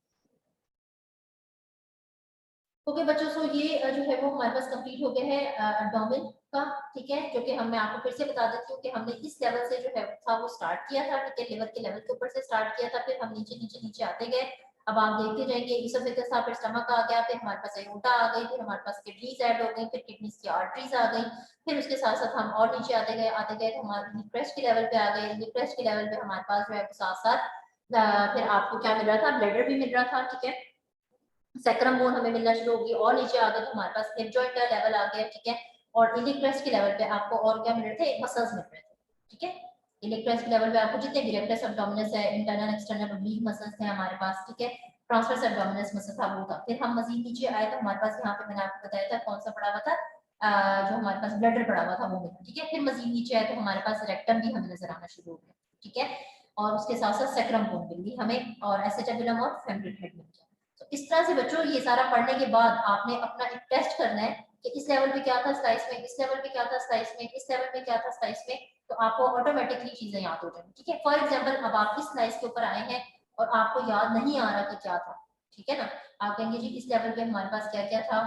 ओके बच्चों, सो ये जो है वो हमारे पास कंप्लीट हो गया है एब्डोमेन का, ठीक है, जो कि मैं आपको फिर से बता देती हूँ कि हमने इस लेवल से जो है था वो स्टार्ट किया था, ठीक है, लिवर के लेवल के ऊपर से स्टार्ट किया था, फिर हम नीचे नीचे नीचे आते गए। अब आप देखते जाएंगे इसोफेगस था, फिर स्टमक आ गया, फिर हमारे पास एओर्टा आ गई, फिर हमारे पास किडनीज ऐड हो गई, फिर किडनीज की आर्टरीज आ गई, फिर उसके साथ साथ हम और नीचे आते गए तो हमारे क्रेस्ट के लेवल पे आ गए। क्रेस्ट के लेवल पे हमारे पास जो है साथ साथ फिर आपको क्या मिल रहा था, ब्लैडर भी मिल रहा था, ठीक है, सैक्रम बोन हमें मिलना शुरू होगी, और नीचे आ गए तो हमारे पास हिप जॉइंट का लेवल आ गया, ठीक है, और इलिक क्रेस्ट के लेवल पे आपको और क्या मिल रहे थे, मसल्स मिल रहे थे, ठीक है। इलिक क्रेस्ट के लेवल पे आपको जितने भी रेक्टस एब्डोमिनस है, इंटरनल एक्सटर्नल ओब्लिक मसल्स थे हमारे पास, ठीक है, ट्रांसवर्स एब्डोमिनस मसल था वो था। फिर हम मजीद नीचे आए तो हमारे पास यहाँ पे मैंने आपको बताया था कौन सा पड़ा हुआ था, जो हमारे पास ब्लडर पड़ा हुआ था वो मिला, ठीक है। फिर मजीद नीचे आए तो हमारे पास रेक्टम भी हमें नजर आना शुरू हो गया, ठीक है, और उसके साथ साथ सैक्रम बोन मिल गई हमें, और एसेटाबुलम और फेमोरल हेड मिल गया। तो इस तरह से बच्चों ये सारा पढ़ने के बाद आपने अपना एक टेस्ट करना है कि इस लेवल पे क्या था स्लाइस में, इस लेवल पे क्या था स्लाइस में, इस लेवल पे क्या था स्लाइस में, तो आपको ऑटोमेटिकली चीजें याद हो जाएंगी, ठीक है। फॉर एग्जांपल अब आप इस स्लाइस के ऊपर आए हैं और आपको याद नहीं आ रहा कि क्या था, ठीक है ना, आप कहेंगे जी इस लेवल पे हमारे पास क्या क्या था,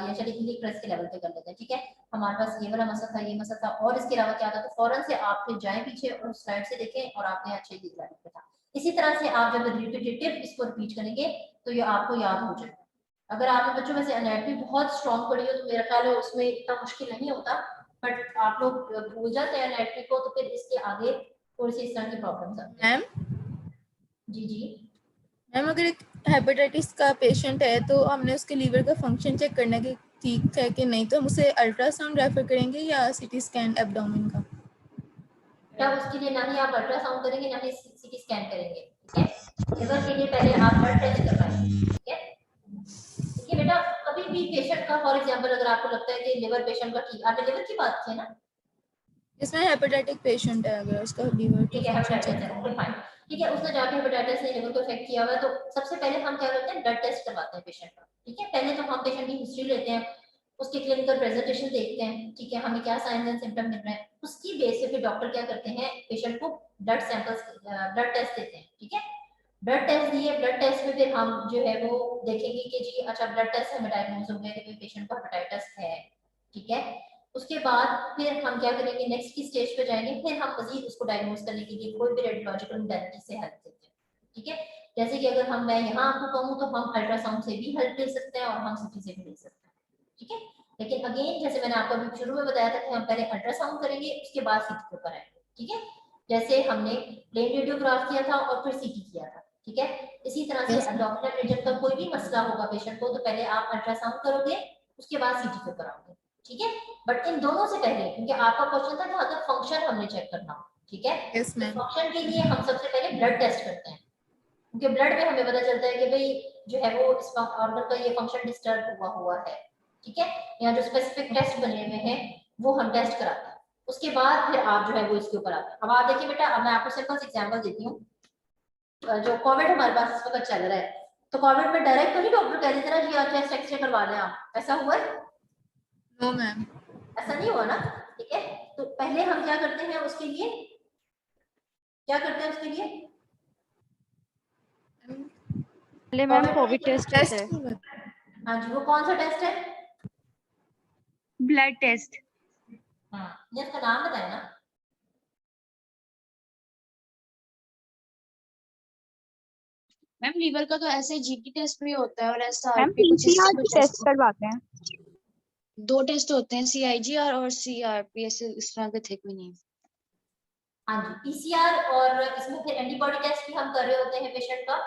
या चलिए इलिक क्रेस्ट के लेवल पे कर लेते हैं, ठीक है, हमारे पास ये वाला मसल था, ये मसल था, और इसके अलावा क्या था, तो फौरन से आप फिर जाएं पीछे और स्लाइड से देखें और आपने अच्छे की लेवल पे था। इसी तरह से आप जब रिपीटेटिव इसको रिपीट करेंगे तो ये आपको याद हो जाएगा। अगर आपने बच्चों में से एनाटॉमी बहुत स्ट्रॉन्ग पढ़ी हो तो मेरा ख्याल है उसमें इतना मुश्किल नहीं होता, बट आप लोग भूल जाते हैं एनाटॉमी को तो फिर इसके आगे थोड़ी सी इस तरह की प्रॉब्लम्स आती हैं। मैम जी मैम अगर एक हेपेटाइटिस का पेशेंट है तो हमने उसके लीवर का फंक्शन चेक करना कि ठीक है कि नहीं, तो हम उसे अल्ट्रासाउंड रेफर करेंगे या सीटी स्कैन एब्डोमेन का? क्या उसके लिए ना ही आप अल्ट्रासाउंड करेंगे ना ही सीटी स्कैन करेंगे, ठीक है। लिवर के लिए पहले आप ब्लड टेस्ट करवाएंगे, ठीक है। देखिए बेटा कभी भी पेशेंट का फॉर एग्जांपल अगर आपको लगता है कि लिवर पेशेंट का, ठीक आपने लिवर की बात की है ना, इसमें हेपेटाइटिक पेशेंट है, अगर उसका लीवर ठीक है, हेपेटाइटिस है, ओके फाइन, ठीक है, उसने जाके हेपेटाइटिस ने लिवर को इफेक्ट किया हुआ है, तो सबसे पहले हम क्या करते हैं, ब्लड टेस्ट करवाते हैं पेशेंट का, ठीक है। पहले तो हम पेशेंट की हिस्ट्री लेते हैं, उसके क्लिनिकल प्रेजेंटेशन देखते हैं, ठीक है, हमें क्या साइंस एंड सिम्टम मिल रहे हैं, उसकी बेस पे फिर डॉक्टर क्या करते हैं, पेशेंट को ब्लड सैंपल्स ब्लड टेस्ट देते हैं, ठीक है। ब्लड टेस्ट दिए, ब्लड टेस्ट में फिर हम जो है वो देखेंगे कि जी अच्छा ब्लड टेस्ट हमें डायग्नोज हो गया कि पेशेंट को हेपेटाइटिस है, ठीक है। उसके बाद फिर हम क्या करेंगे, नेक्स्ट की स्टेज पे जाएंगे, फिर हम मजीद उसको डायग्नोज करने के लिए कोई भी रेडियोलॉजिकल मोडेलिटी से हेल्प देते हैं, ठीक है। जैसे कि अगर मैं यहाँ आपको कहूँ तो हम अल्ट्रासाउंड से भी हेल्प ले सकते हैं और हम सीटी से भी ले सकते हैं, ठीक है। लेकिन अगेन जैसे मैंने आपको अभी शुरू में बताया था कि हम पहले अल्ट्रासाउंड करेंगे उसके बाद सीटी के ऊपर आएंगे, ठीक है। जैसे हमने प्लेन रेडियोग्राफ किया था और फिर सीटी किया था, ठीक है। इसी तरह से एब्डोमिनल रीजन का कोई भी मसला होगा पेशेंट को तो पहले आप अल्ट्रासाउंड करोगे उसके बाद सीटी के ऊपर आओगे, ठीक है। बट इन दोनों से पहले क्योंकि आपका क्वेश्चन था कि अगर फंक्शन हमने चेक करना हो, ठीक है, यस मैम। फंक्शन के लिए हम सबसे पहले ब्लड टेस्ट करते हैं, क्योंकि ब्लड में हमें पता चलता है कि भाई जो है वो इस ऑर्गन का ये फंक्शन डिस्टर्ब हुआ है, ठीक है, या जो स्पेसिफिक टेस्ट बने हुए हैं वो हम टेस्ट कराते हैं। उसके बाद फिर आप जो है वो इसके ऊपर आते हैं। अब आप देखिए बेटा, अब मैं आपको सिंपल सी एग्जांपल देती हूँ, जो कोविड हमारे पास इस वक्त चल रहा है, तो कोविड में डायरेक्ट तो नहीं डॉक्टर कह देते ना जी आप चेस्ट एक्सरे करवा लें, आप ऐसा हुआ है? No ma'am. ऐसा नहीं हुआ ना, ठीक है। तो पहले हम क्या करते हैं उसके लिए, क्या करते हैं उसके लिए, पहले मैम कोविड टेस्ट होता है, हाँ जी, वो कौन सा टेस्ट है? Blood test. हाँ, ये इसका नाम बताए ना। मैम लीवर का तो ऐसे जीटी टेस्ट भी होता है और ऐसा मैम पीसीआर की टेस्ट करवाते हैं। दो टेस्ट होते हैं, सीआईजी और सीआरपी, ऐसे इस तरह के थे कोई नहीं। हाँ जी, पीसीआर और इसमें फिर एंटीबॉडी टेस्ट भी हम कर रहे होते हैं पेशेंट का,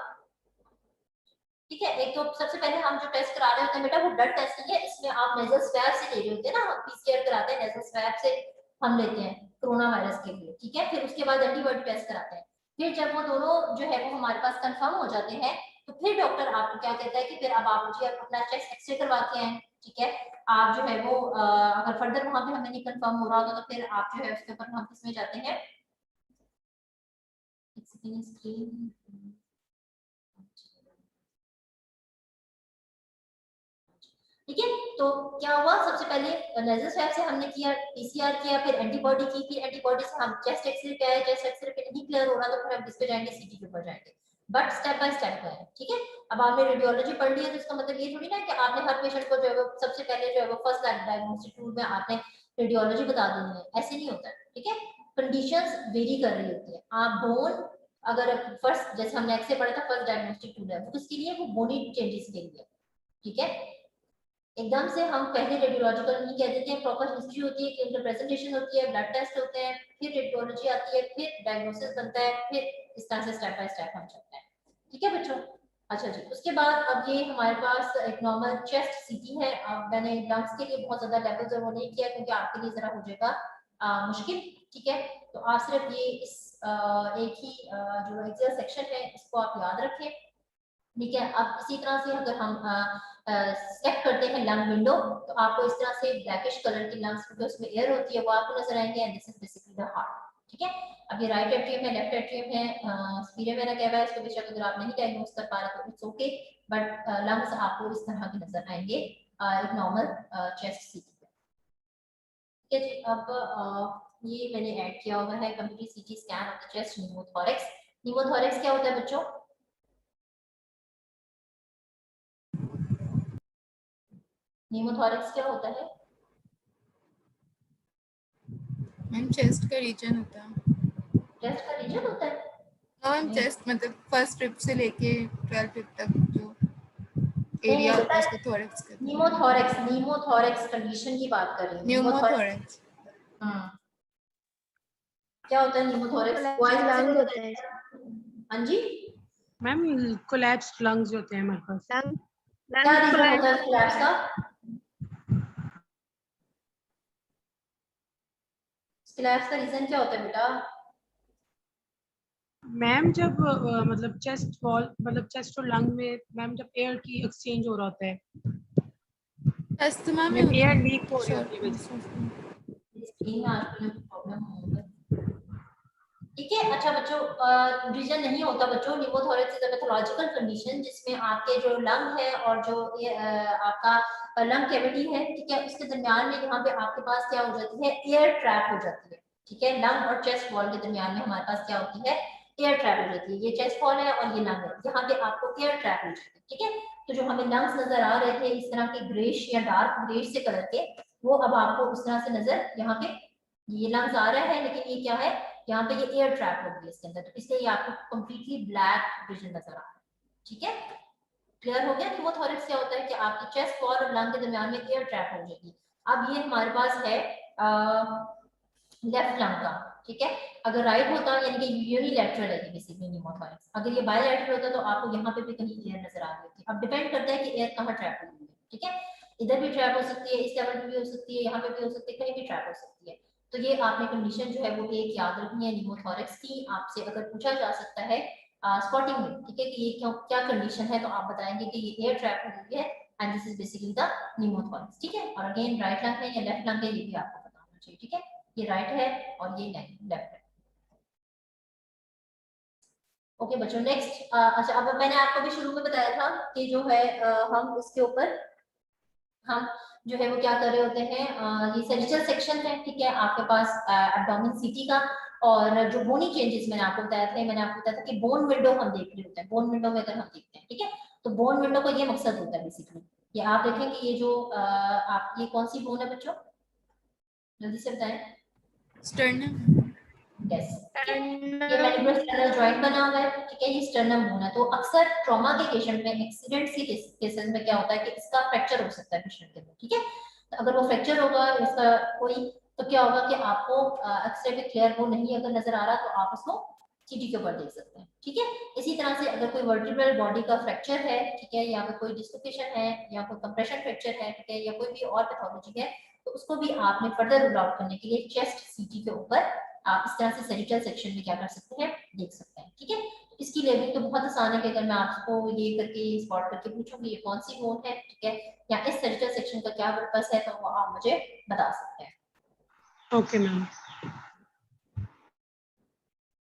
ठीक है। एक तो सबसे पहले हम जो टेस्ट करा रहे होते हैं बेटा वो ब्लड टेस्ट नहीं है, इसमें आप नेजल स्वैब से ले रहे होते हैं ना, हम पीसीआर कराते हैं नेजल स्वैब से हम लेते हैं कोरोना वायरस के लिए, ठीक है। फिर उसके बाद एंटीबॉडी टेस्ट कराते हैं, फिर जब वो दोनों जो है वो हमारे पास कंफर्म हो जाते हैं तो फिर डॉक्टर आपको क्या कहता है कि फिर अब आप मुझे अपना चेस्ट एक्सरे करवा के आए, ठीक है। आप जो है वो अगर फर्दर वहां पे हमें नहीं कंफर्म हो रहा होगा तो फिर आप जो है उसके ऊपर हम किसमें जाते हैं, स्क्रीन, ठीक है। तो क्या हुआ, सबसे पहले नेजल स्वैब से हमने किया, पीसीआर किया, फिर एंटीबॉडी की, फिर एंटीबॉडी से हम चेस्ट एक्सरे पे आए, चेस्ट एक्सरे पे नहीं क्लियर हो रहा तो फिर हम किस पे जाएंगे, सीटी के ऊपर जाएंगे, बट स्टेप बाय स्टेप है, ठीक है। अब आपने रेडियोलॉजी पढ़ लिया तो इसका मतलब ये थोड़ी ना कि आपने हर पेशेंट को जो है वो सबसे पहले जो है वो फर्स्ट डायग्नोस्टिक टूल में आपने रेडियोलॉजी बता देनी है, ऐसे नहीं होता, ठीक है। कंडीशंस वेरी कर रही होती है, आप बोन अगर फर्स्ट जैसे हमने एक्सरे पढ़ा था फर्स्ट डायग्नोस्टिक टूल है, वो किसके लिए, वो बोनी चेंजेस के लिए, ठीक है। एकदम से हम पहले रेडियोलॉजिकल नहीं कह देते हैं, प्रॉपर हिस्ट्री होती है, क्लिनिकल प्रेजेंटेशन होती है, ब्लड टेस्ट होते हैं, फिर रेडियोलॉजी आती है, फिर डायग्नोसिस बनता है, फिर इस तरह से स्टेप बाय स्टेप हम चलते हैं, ठीक है बच्चों। अच्छा जी, उसके बाद अब ये हमारे पास एक नॉर्मल चेस्ट सीटी है। अब मैंने लंग्स के लिए बहुत ज्यादा लेवल जरूर नहीं किया क्योंकि आपके लिए जरा हो जाएगा मुश्किल, ठीक है। तो आप सिर्फ ये इस एक ही जो एक्सियल सेक्शन है इसको आप याद रखें, ठीक है। अब इसी तरह से अगर हम स्टेप करते हैं लंग विंडो, तो आपको इस तरह से ब्लैकिश कलर की लंग्स विंडो उसमें एयर होती है वो आपको नजर आएंगे, and this is basically the heart, ठीक है। अब ये राइट एट्रियम है, लेफ्ट एट्रियम है, स्पीरियम वेना क्या है, इसको बेशक अगर आप नहीं डायग्नोस कर पा रहे तो इट्स ओके, बट लंग्स आपको इस तरह के नजर आएंगे एक नॉर्मल चेस्ट सीटी पे, ठीक है जी। अब ये मैंने ऐड किया हुआ है complete CT scan of the chest pneumothorax. Pneumothorax क्या होता है बच्चों, न्यूमोथोरैक्स क्या होता है? मैम चेस्ट का रीजन होता है। चेस्ट का रीजन होता है? मैम चेस्ट मतलब फर्स्ट रिब से लेके 12 रिब तक जो नहीं एरिया होता है बेटा, उसको थोरैक्स कहते हैं। न्यूमोथोरैक्स कंडीशन की बात कर रही हूँ। न्यूमोथोरैक्स क्या होता है न्यूमोथोरैक्स? लंग होता है। हाँ जी मैम कोलैप्स्ड लंग्स होते हैं हमारे पास। क्या रीजन होता है कोलैप्स का? कोलैप्स का रीजन क्या होता है बेटा? मैम जब मतलब चेस्ट वॉल मतलब चेस्ट और लंग में मैम जब एयर की एक्सचेंज हो रहा होता है, अस्थमा में में एयर होता लीक हो रही होती है वजह से। स्क्रीन में आजकल प्रॉब्लम होगा, ठीक है। अच्छा बच्चों, रीजन नहीं होता बच्चों, pneumothorax is a pathological condition जिसमें आपके जो लंग है और जो ये आपका लंग कैविटी है, ठीक है, उसके दरमियान में यहाँ पे आपके पास क्या हो जाती है, एयर ट्रैप हो जाती है, ठीक है। लंग और चेस्ट वॉल के दरमियान में हमारे पास क्या होती है, एयर ट्रैप हो जाती है। ये चेस्ट वॉल है और ये लंग है, यहाँ पे आपको एयर ट्रैप हो जाती है, ठीक है। तो जो हमें लंग्स नजर आ रहे थे इस तरह के ग्रेश या डार्क ग्रेश से कलर के, वो अब आपको उस तरह से नजर, यहाँ पे ये लंग्स आ रहा है लेकिन ये क्या है, यहाँ पे ये एयर ट्रैप हो गई इसके अंदर, तो इसलिए ये आपको कंप्लीटली ब्लैक विजन नजर आ रहा है, ठीक है। क्लियर हो गया? न्यूमोथोरैक्स क्या होता है कि आपकी चेस्ट वॉल और लंग के दरमियान में एयर ट्रैप हो जाएगी। अब ये हमारे पास है लेफ्ट लंग का, ठीक है। अगर राइट होता यानी कि यूनिलैटरल है बेसिकली न्यूमोथोरैक्स, अगर ये बायलैटरल होता तो आपको यहाँ पे भी कहीं एयर नजर आ रही होती। अब डिपेंड करता है कि एयर कहाँ ट्रैप हो रही है, ठीक है। इधर भी ट्रैप हो सकती है, इस लेवल पे भी हो सकती है, यहाँ पे भी हो सकती है, कहीं भी ट्रैप हो सकती है। तो ये आपने कंडीशन जो है वो एक याद रखनी है न्यूमोथोरैक्स की। आपसे अगर पूछा जा सकता है स्पॉटिंग में, ठीक है, कि ये क्यों क्या कंडीशन है, तो आप बताएंगे कि ये एयर ट्रैप हो रही है and this is basically the pneumothorax, ठीक है। और अगेन राइट लंग है या लेफ्ट लंग है ये भी आपको पता होना चाहिए, ठीक है। ये राइट है और ये लेफ्ट है, ओके बच्चों। नेक्स्ट अच्छा, अब मैंने आपको भी शुरू में बताया था कि जो है हम इसके ऊपर हम जो है वो क्या कर रहे होते हैं, ये सेजिटल सेक्शन है, ठीक है, आपके पास एब्डोमेन सीटी का, और जो बोनी चेंजेस मैंने आपको बताया था, मैंने आपको बताया था कि बोन विंडो हम देख रहे होते हैं, बोन विंडो में अगर हम देखते हैं, ठीक है, तो बोन विंडो का ये मकसद होता है बेसिकली। ये आप देखें कि ये जो आप ये कौन सी बोन है बच्चों, जल्दी से बताएं। स्टर्नम। यस, ये मैंडिबुलर स्टर्नल जॉइंट बना हुआ है, ठीक है, ये स्टर्नम बोन है। तो अक्सर ट्रॉमा के पेशेंट में, एक्सीडेंट सी केसेस में क्या होता है कि इसका फ्रैक्चर हो सकता है पेशेंट के अंदर, ठीक है। तो अगर वो फ्रैक्चर होगा इसका कोई, तो क्या होगा कि आपको एक्सरे में क्लियर वो नहीं अगर नजर आ रहा तो आप उसको सीटी के ऊपर देख सकते हैं, ठीक है। इसी तरह से अगर कोई वर्टिब्रल बॉडी का फ्रैक्चर है, ठीक है, या कोई डिस्लोकेशन है या कोई कंप्रेशन फ्रैक्चर है, ठीक है, या कोई भी और पैथोलॉजी है, तो उसको भी आपने फर्दर रूल आउट करने के लिए चेस्ट सीटी के ऊपर आप इस तरह से सेजिटल सेक्शन में क्या कर सकते हैं, देख सकते हैं, ठीक है। इसकी लेवलिंग तो बहुत आसान है कि अगर मैं आपको ये करके स्पॉट करके पूछूंगी ये कौन सी बोन है, ठीक है, या इस सेजिटल सेक्शन का क्या पर्पस है, तो वो आप मुझे बता सकते हैं। Okay ma'am.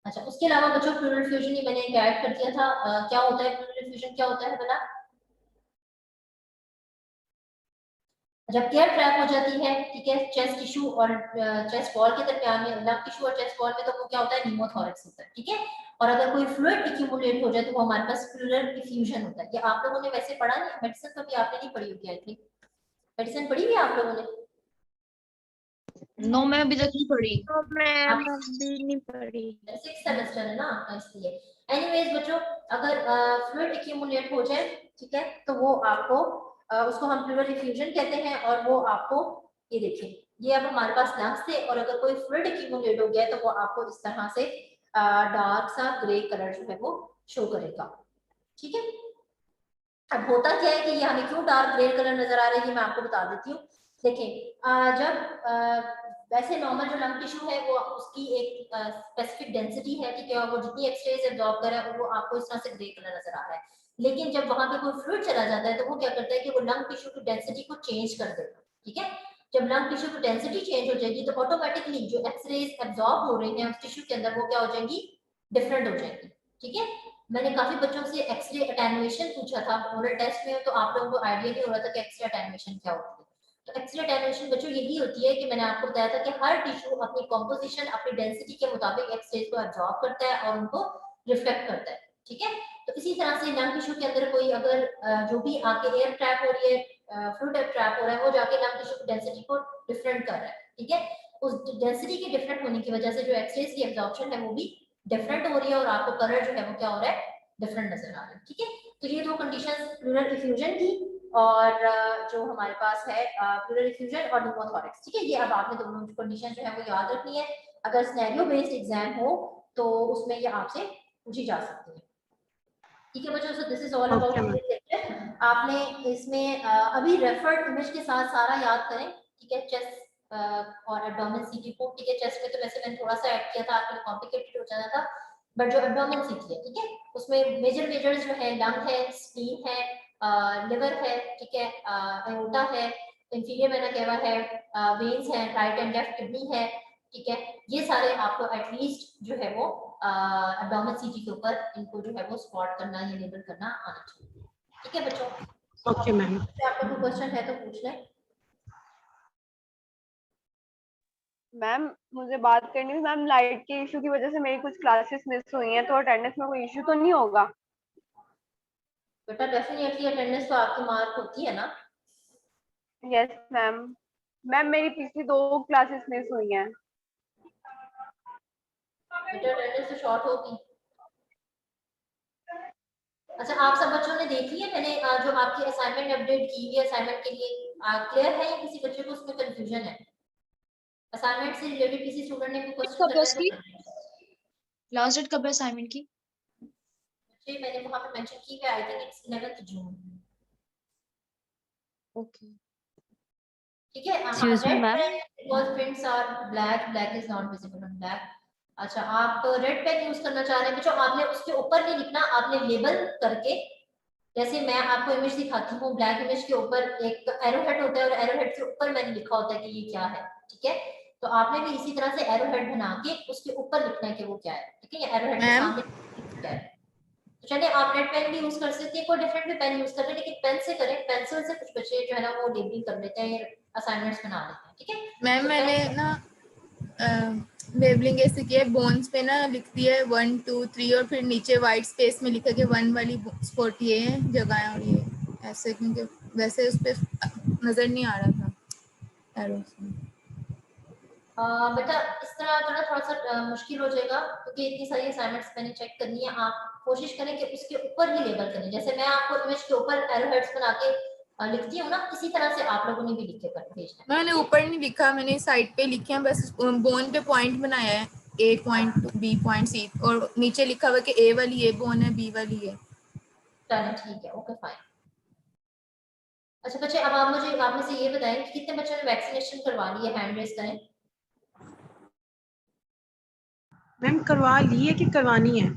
अच्छा, उसके अलावा बच्चों प्लूरल फ्यूजन ही मैंने ऐड कर दिया था। क्या होता है प्लूरल फ्यूजन, क्या होता है बना? जब एयर ट्रैप हो जाती है, ठीक है, चेस्ट टिश्यू और चेस्ट वॉल के दरमियान में, लंग टिश्यू और चेस्ट वॉल में, तो वो क्या होता है, न्यूमोथोरैक्स होता है, ठीक है। और अगर कोई फ्लूइड एक्यूमुलेट हो जाए तो वो हमारे पास प्लूरल डिफ्यूजन होता है। ये आप लोगों ने वैसे पढ़ा नहीं, मेडिसिन तो भी आपने नहीं पढ़ी होगी, आई थिंक मेडिसिन पढ़ी है आप लोगों ने? नो मैं अभी तक नहीं पढ़ी। तो मैम अभी नहीं पढ़ी। 6th सेमेस्टर है ना इसलिए। एनीवेज बच्चों, अगर फ्लूइड एक्यूमुलेट हो जाए, ठीक है, तो वो आपको उसको हम प्लूरल इफ्यूजन कहते हैं, और वो आपको ये देखिए, ये अब हमारे पास लंग्स थे, और अगर कोई फ्लूइड एक्यूमुलेट हो गया तो वो आपको इस तरह से डार्क सा ग्रे कलर जो है वो शो करेगा, ठीक है। अब होता क्या है कि ये हमें क्यों डार्क ग्रे कलर नजर आ रहा है, ये मैं आपको बता देती हूँ। देखिए जब वैसे नॉर्मल जो लंग टिश्यू है वो उसकी एक स्पेसिफिक डेंसिटी है, ठीक है, और वो जितनी एक्सरेज एब्जॉर्ब कर रहा है वो आपको इस तरह से ग्रे कलर नजर आ रहा है। लेकिन जब वहां पे कोई फ्लूइड चला जाता है तो वो क्या करता है कि वो लंग टिश्यू की डेंसिटी को चेंज कर देगा, ठीक है। जब लंग टिश्यू की डेंसिटी चेंज हो जाएगी तो ऑटोमेटिकली जो एक्सरेज एब्जॉर्ब हो रही हैं उस टिश्यू के अंदर वो क्या हो जाएंगी, डिफरेंट हो जाएंगी, ठीक है। मैंने काफी बच्चों से एक्सरे अटेन्युएशन पूछा था ओरल टेस्ट में, तो आप लोगों को आइडिया नहीं हो रहा था कि एक्सरे अटेन्युएशन क्या होती है। तो एक्सरे अटेन्युएशन बच्चों यही होती है कि मैंने आपको बताया था कि हर टिश्यू अपनी कॉम्पोजिशन अपनी डेंसिटी के मुताबिक एक्सरेज को एब्जॉर्ब करता है और उनको रिफ्लेक्ट करता है, ठीक है। तो इसी तरह से लंग टिश्यू के अंदर कोई अगर जो भी आके एयर ट्रैप हो रही है, फ्लूइड ट्रैप हो रहा है, वो जाके लंग टिश्यू की डेंसिटी को डिफरेंट कर रहा है, ठीक है। उस डेंसिटी के डिफरेंट होने की वजह से जो एक्सरेज की एब्जॉर्प्शन है वो भी डिफरेंट हो रही है, और आपको कलर जो है वो क्या हो रहा है, डिफरेंट नजर आ रहा है, ठीक है। तो ये दो कंडीशंस प्लूरल इफ्यूजन की और जो हमारे पास है प्लूरल इफ्यूजन और न्यूमोथोरैक्स, ठीक है। ये अब आपने दोनों कंडीशन जो है वो याद रखनी है, अगर सिनेरियो बेस्ड एग्जाम हो तो उसमें ये आपसे पूछी जा सकती है, ठीक है बच्चों। So this is all about this lecture. आपने इसमें अभी रेफर्ड इमेज के साथ सारा याद करें, ठीक है, चेस्ट और एब्डोमेन सीटी को, ठीक है। चेस्ट में तो वैसे मैंने थोड़ा सा ऐड किया था, आपके लिए कॉम्प्लिकेटेड हो जाना था, बट जो एब्डोमेन सीटी है, ठीक है, उसमें मेजर्स जो है लंग है, स्प्लीन है, लिवर है, ठीक है, एओर्टा है, इंफीरियर वेना केवा है, वेन्स है, राइट एंड लेफ्ट किडनी है, ठीक है। ये सारे आपको एटलीस्ट जो है वो एब्डोमेन सीटी के ऊपर इनको जो है वो स्पॉट करना या लेबल करना आना चाहिए, ठीक है बच्चों। Okay ma'am. आपका कोई क्वेश्चन है तो पूछ लें। मैम मुझे बात करनी थी मैम, लाइट के इशू की वजह से मेरी कुछ क्लासेस मिस हुई हैं, तो अटेंडेंस में कोई इशू तो नहीं होगा? बेटा डेफिनेटली अटेंडेंस तो आपकी मार्क होती है ना। Yes ma'am. मैम मेरी पिछली 2 क्लासेस मिस हुई हैं। बेटा अटेंडेंस तो शॉर्ट होगी। अच्छा, आप सब बच्चों ने देख लिया मैंने जो आपकी असाइनमेंट अपडेट की हुई है असाइनमेंट के लिए, क्लियर है या किसी बच्चे को उसमें कंफ्यूजन है? असाइनमेंट से रिलेटेड किसी स्टूडेंट ने कोई क्वेश्चन कब है करना उसकी? है? लास्ट डेट कब है असाइनमेंट की? बच्चे मैंने वहां पे मेंशन की है, I think it's 11th June. Okay ठीक है। Excuse me, ma'am. Because prints are black, black is not visible on black. अच्छा, आप रेड पेन यूज करना चाह रहे हैं बच्चों, आपने उसके ऊपर नहीं लिखना, आपने लेबल करके, जैसे मैं आपको इमेज दिखाती हूँ, ब्लैक इमेज के ऊपर एक एरो हेड होता है और एरो हेड के ऊपर मैंने लिखा होता है कि ये क्या है, ठीक है। तो आपने भी इसी तरह से एरो हेड बना के उसके ऊपर लिखना है कि वो क्या है, ठीक है, एरो हेड के सामने क्या है। तो चलिए, आप रेड पेन भी यूज कर सकते हैं, कोई डिफरेंट भी पेन यूज कर ले, लेकिन पेन से करें, पेंसिल से कुछ बच्चे जो है ना वो लेबलिंग कर लेते हैं, असाइनमेंट्स बना लेते हैं, ठीक है। मैम तो मैंने ना लेबलिंग ऐसे किया है, बोन्स पे ना लिख दिया है 1 2 3 और फिर नीचे वाइट स्पेस में लिखा कि 1 वाली स्पॉट ये है जगह और ये ऐसे, क्योंकि वैसे उस पे नजर नहीं आ रहा था एरोस में। बेटा इस तरह जो ना थोड़ा सा मुश्किल हो जाएगा, क्योंकि इतनी सारी असाइनमेंट्स मैंने चेक करनी है। आप कोशिश करें कि उसके ऊपर ही लेबल करें, जैसे मैं आपको इमेज के ऊपर एरो हेड्स बना के लिखती हूँ ना, इसी तरह से आप लोगों ने भी लिख के कर भेजना है। मैंने ऊपर नहीं लिखा, मैंने साइड पे लिखे हैं, बस बोन पे पॉइंट बनाया है, ए पॉइंट बी पॉइंट सी, और नीचे लिखा हुआ कि ए वाली ये बोन है, बी वाली है। चलिए ठीक है, ओके फाइन। अच्छा बच्चे, अब आप मुझे आप में से ये बताएं कि कितने बच्चों ने वैक्सीनेशन करवा ली है, हैंड रेज करें। मैम करवा ली है कि करवानी है?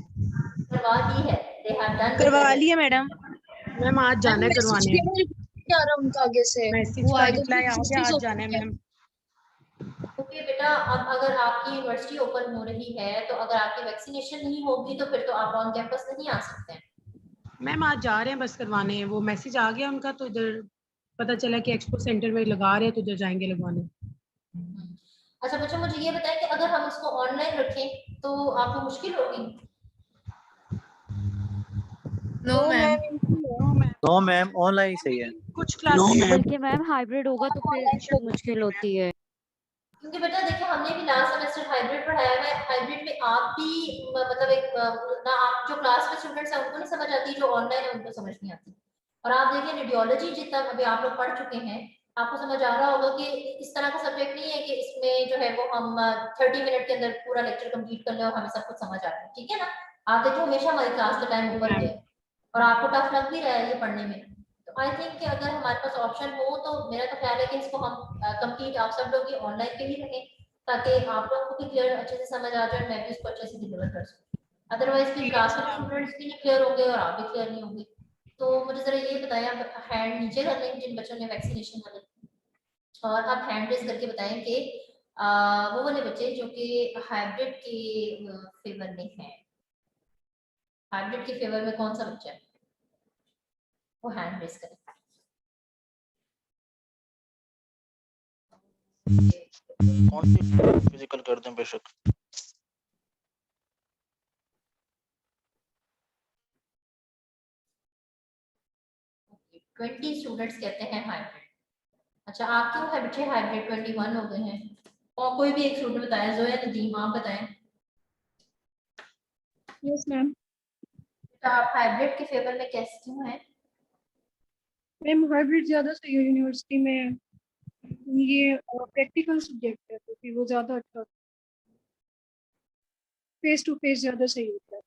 करवा ली है, दे हैव डन। करवा लिया मैडम। मैम आज जाना है करवाने। क्या रहा उनका आगे से मैसेज वो का आएगा रिप्लाई आ गया, आज तो जाना है मैम। ओके बेटा, अब अगर आपकी यूनिवर्सिटी ओपन हो रही है तो अगर आपकी वैक्सीनेशन नहीं होगी तो फिर तो आप ऑन कैंपस नहीं आ सकते हैं। मैम आज जा रहे हैं बस करवाने हैं, वो मैसेज आ गया उनका, तो इधर पता चला कि एक्सपो सेंटर में लगा रहे हैं, तो इधर जाएंगे लगवाने। अच्छा बच्चों, मुझे ये बताएं कि अगर हम इसको ऑनलाइन रखें तो आपको मुश्किल होगी? No ma'am. No ma'am, online सही है। कुछ क्लासेस बल्कि मैम हाइब्रिड होगा तो फिर मुश्किल होती है। क्योंकि बेटा देखिए हमने भी लास्ट सेमेस्टर हाइब्रिड पढ़ाया है, हाइब्रिड में आप भी मतलब एक ना आप जो क्लास में स्टूडेंट्स हैं उनको नहीं समझ आती, जो ऑनलाइन है उनको समझ नहीं आती। और आप देखिए रेडियोलॉजी जितना अभी आप लोग पढ़ चुके हैं, आपको समझ आ रहा होगा कि इस तरह का सब्जेक्ट नहीं है कि इसमें जो है वो हम 30 मिनट के अंदर पूरा लेक्चर कंप्लीट कर ले और हमें सब कुछ समझ आ रहा है, ठीक है ना। आप देखो हमेशा हमारी क्लास का टाइम ऊपर है और आपको टफ लग भी रहा है ये पढ़ने में, तो आई थिंक कि अगर हमारे पास ऑप्शन हो तो मेरा तो ख्याल है कि इसको हम कंप्लीट आप सब लोग ऑनलाइन पे ही रखें, ताकि आप लोगों को भी क्लियर अच्छे से समझ आ जाए और मैं भी इसको अच्छे से डिलीवर कर सकूँ। अदरवाइज फिर क्लास में स्टूडेंट्स भी नहीं क्लियर होंगे और आप भी क्लियर नहीं होंगे। तो मुझे जरा ये बताएं, आप हैंड नीचे कर लें जिन बच्चों ने वैक्सीनेशन वाले, और आप हैंड रेज करके बताएं कि वो वाले बच्चे जो कि हाइब्रिड के फेवर में हैं, हाइब्रिड के फेवर में कौन सा बच्चा है वो हैंड रेज करें। कौन सी फिजिकल कर दें बेशक। Okay, 20 स्टूडेंट्स कहते हैं हाइब्रिड। अच्छा आप क्यों है बच्चे हाइब्रिड 21 हो गए हैं, और कोई भी एक स्टूडेंट बताएं, जोया नदीम आप बताएं। Yes ma'am. तो आप हाइब्रिड के फेवर में कैसे क्यों हैं? मैम हाइब्रिड ज़्यादा सही है यूनिवर्सिटी में, ये प्रैक्टिकल सब्जेक्ट है तो फिर वो ज़्यादा अच्छा, फेस टू फेस ज़्यादा सही होता है।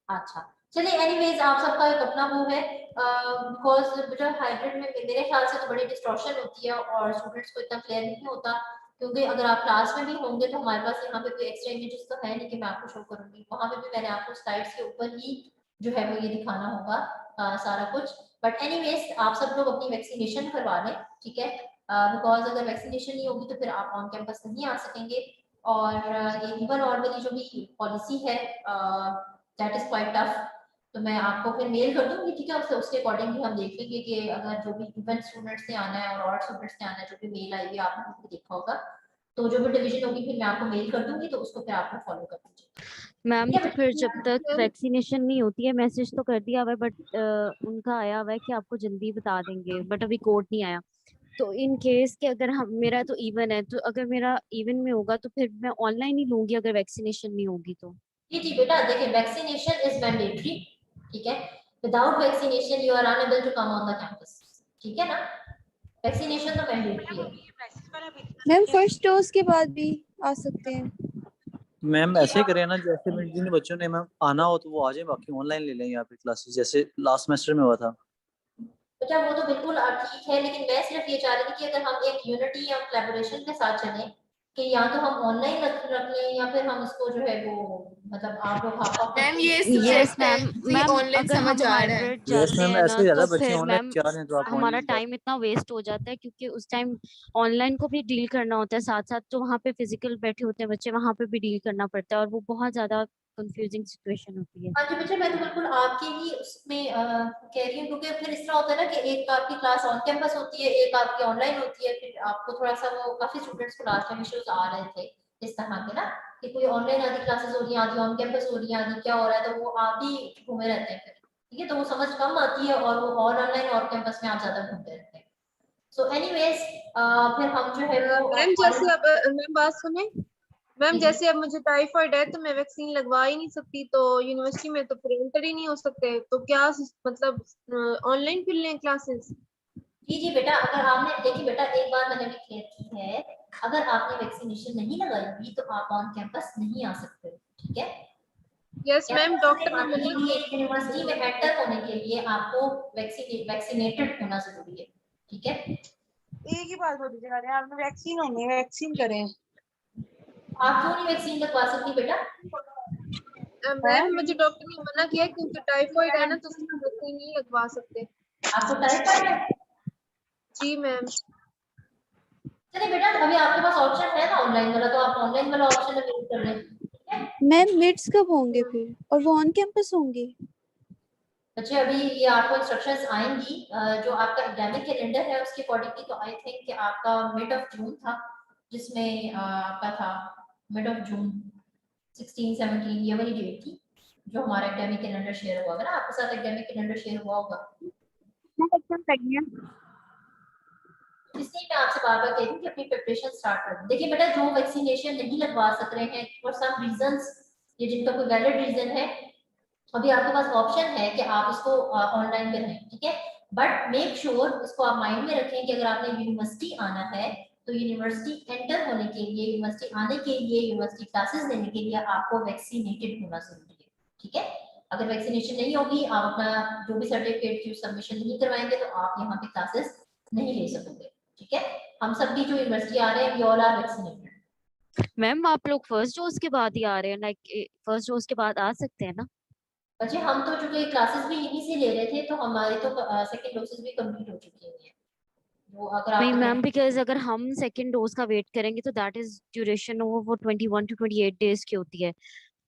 अच्छा चलिए एनीवेज आप सबका एक अपना वो है, बिकॉज बेटा हाइब्रिड में मेरे ख्याल से तो बड़ी डिस्टॉर्शन होती है और स्टूडेंट्स को इतना क्लियर नहीं होता, क्योंकि अगर आप क्लास में भी होंगे तो हमारे पास यहाँ पे कोई एक्स्ट्रा इमेजेस तो है नहीं कि मैं आपको शो करूंगी, वहां पे भी मैंने आपको स्लाइड्स के ऊपर ही जो है वो ये दिखाना होगा सारा कुछ। बट एनीवेज आप सब लोग अपनी वैक्सीनेशन करवा लें, ठीक है, बिकॉज अगर वैक्सीनेशन नहीं होगी तो फिर आप ऑन कैंपस नहीं आ सकेंगे। और ये इवन नॉर्मली जो भी पॉलिसी है दैट इज क्वाइट टफ, तो मैं आपको फिर मेल कर दूंगी, ठीक है, उसके अकॉर्डिंगली हम देख लेंगे कि अगर जो भी इवन स्टूडेंट्स ने आना है और ऑड स्टूडेंट्स ने आना है, जो भी मेल आई हुई आपने देखा होगा, तो जो भी डिवीजन होगी फिर मैं आपको मेल कर दूंगी, तो उसको फिर आपको फॉलो कर लीजिए। मैम ठीक है तो फिर जब तक वैक्सीनेशन नहीं होती है, मैसेज तो कर दिया हुआ है बट उनका आया हुआ है कि आपको जल्दी बता देंगे, बट अभी कोड नहीं आया। तो इन केस कि अगर हम मेरा तो इवन है, तो अगर मेरा इवन में होगा तो फिर मैं ऑनलाइन ही लूंगी अगर वैक्सीनेशन नहीं होगी तो। जी बेटा देखिए वैक्सीनेशन इज मैंडेटरी, ठीक है, without vaccination you are unable to come on the campus, ठीक है ना, वैक्सीनेशन तो मैंडेटरी है। मैम फर्स्ट डोज के बाद भी आ सकते हैं। मैम ऐसे करें ना, जैसे जिन बच्चों ने मैम आना हो तो वो आ जाए, बाकी ऑनलाइन ले लें यहाँ पे क्लासेस, जैसे लास्ट सेमेस्टर में हुआ था। बेटा वो तो बिल्कुल ठीक है, लेकिन मैं सिर्फ ये चाह रही थी कि अगर हम एक यूनिटी या कोलैबोरेशन के साथ चलें कि या तो हम ऑनलाइन रख लें या फिर हम इसको जो है वो मतलब आप लोग मैम ये यस सब्जेक्ट है मैम, तो ये मैम ऑनलाइन अगर समझ हम आ रहा है। हाइब्रिड यस जाते मैम, हैं ऐसे ना ज्यादा तो बच्चे फिर ऑनलाइन मैम चाह रहे हैं तो आप हमारा ऑनलाइन टाइम इतना वेस्ट हो जाता है, क्योंकि उस टाइम ऑनलाइन को भी डील करना होता है साथ साथ, तो वहाँ पे फिजिकल बैठे होते हैं बच्चे, वहाँ पे भी डील करना पड़ता है और वो बहुत ज्यादा कंफ्यूजिंग सिचुएशन होती है। हाँ जी बच्चे मैं तो बिल्कुल आपके ही उसमें कह रही हूँ, क्योंकि फिर इस तरह होता है ना कि एक आपकी क्लास ऑन कैंपस होती है, एक आपकी ऑनलाइन होती है, फिर आपको थोड़ा सा वो काफी स्टूडेंट्स को लास्ट टाइम इश्यूज आ रहे थे इस तरह के ना, कि कोई ऑनलाइन आधी क्लासेस हो रही है, आधी ऑन कैंपस हो रही है, आधी क्या हो रहा है, तो वो आप ही घूमे रहते हैं फिर, ठीक है, तो वो समझ कम आती है और वो और ऑनलाइन और कैंपस में आप ज्यादा घूमते रहते हैं। सो एनीवेज फिर हम जो है वो मैम जैसे अब मैम बात सुने, मैम जैसे अब मुझे टाइफाइड है तो मैं वैक्सीन लगवा ही नहीं सकती, तो यूनिवर्सिटी में तो फिर एंटर ही नहीं हो सकते, तो क्या मतलब ऑनलाइन फिर लें क्लासेस? जी बेटा, अगर आपने देखिए बेटा एक बात मैंने भी क्लियर की है, अगर आपने वैक्सीनेशन नहीं लगाई हुई तो आप ऑन कैंपस नहीं आ सकते, ठीक है। यस मैम, डॉक्टर ने मना किया यूनिवर्सिटी में एंटर होने के लिए आपको वैक्सीनेटेड होना जरूरी है, ठीक है। एक ही बात बोली जा रहे हैं, आपने वैक्सीन होनी, वैक्सीन करें। आप क्यों नहीं वैक्सीन लगवा सकती बेटा? मैम मुझे डॉक्टर ने मना किया क्योंकि टाइफाइड है ना, तो उसमें वैक्सीन नहीं लगवा सकते। आपको टाइफाइड है? जी मैम। चलिए बेटा अभी आपके पास ऑप्शन है ना ऑनलाइन वाला, तो आप ऑनलाइन वाला ऑप्शन अवेल कर लें। मैम मिड्स कब होंगे फिर, और वो ऑन कैंपस होंगे? बच्चे अभी ये आपको इंस्ट्रक्शंस आएंगी, जो आपका एकेडमिक कैलेंडर है उसके अकॉर्डिंगली, तो आई थिंक कि आपका मिड ऑफ जून था, जिसमें आपका था मिड ऑफ जून 16-17 ये वाली डेट थी, जो हमारा एकेडमिक कैलेंडर शेयर हुआ होगा ना आपके साथ, एकेडमिक कैलेंडर शेयर हुआ होगा। इसलिए मैं आपसे बार बार कह रही हूँ कि अपनी प्रिपरेशन स्टार्ट कर। देखिए बेटा, जो वैक्सीनेशन नहीं लगवा सक रहे हैं फॉर सम रीजंस, ये जिनका कोई वैलिड रीजन है, अभी आपके पास ऑप्शन है कि आप इसको ऑनलाइन कराएं, ठीक है। बट मेक श्योर, इसको आप माइंड में रखें कि अगर आपने यूनिवर्सिटी आना है तो यूनिवर्सिटी एंटर होने के लिए, यूनिवर्सिटी आने के लिए, यूनिवर्सिटी क्लासेस लेने के लिए आपको वैक्सीनेटेड होना जरूरी है, ठीक है। अगर वैक्सीनेशन नहीं होगी, आप अपना जो भी सर्टिफिकेट की सबमिशन नहीं करवाएंगे तो आप यहाँ पे क्लासेस नहीं ले सकोगे, ठीक है। हम सब भी जो यूनिवर्सिटी आ रहे हैं, we all are vaccinated. Ma'am आप लोग फर्स्ट डोज के बाद ही आ रहे हैं, लाइक फर्स्ट डोज के बाद आ सकते हैं ना? अच्छा, हम तो चूंकि क्लासेस भी यहीं से ले रहे थे तो हमारी तो सेकंड डोसेस भी कंप्लीट हो चुकी है। वो अगर आप नहीं मैम, बिकॉज अगर हम सेकंड डोज का वेट करेंगे तो दैट इज ड्यूरेशन वो 21 to 28 डेज की होती है,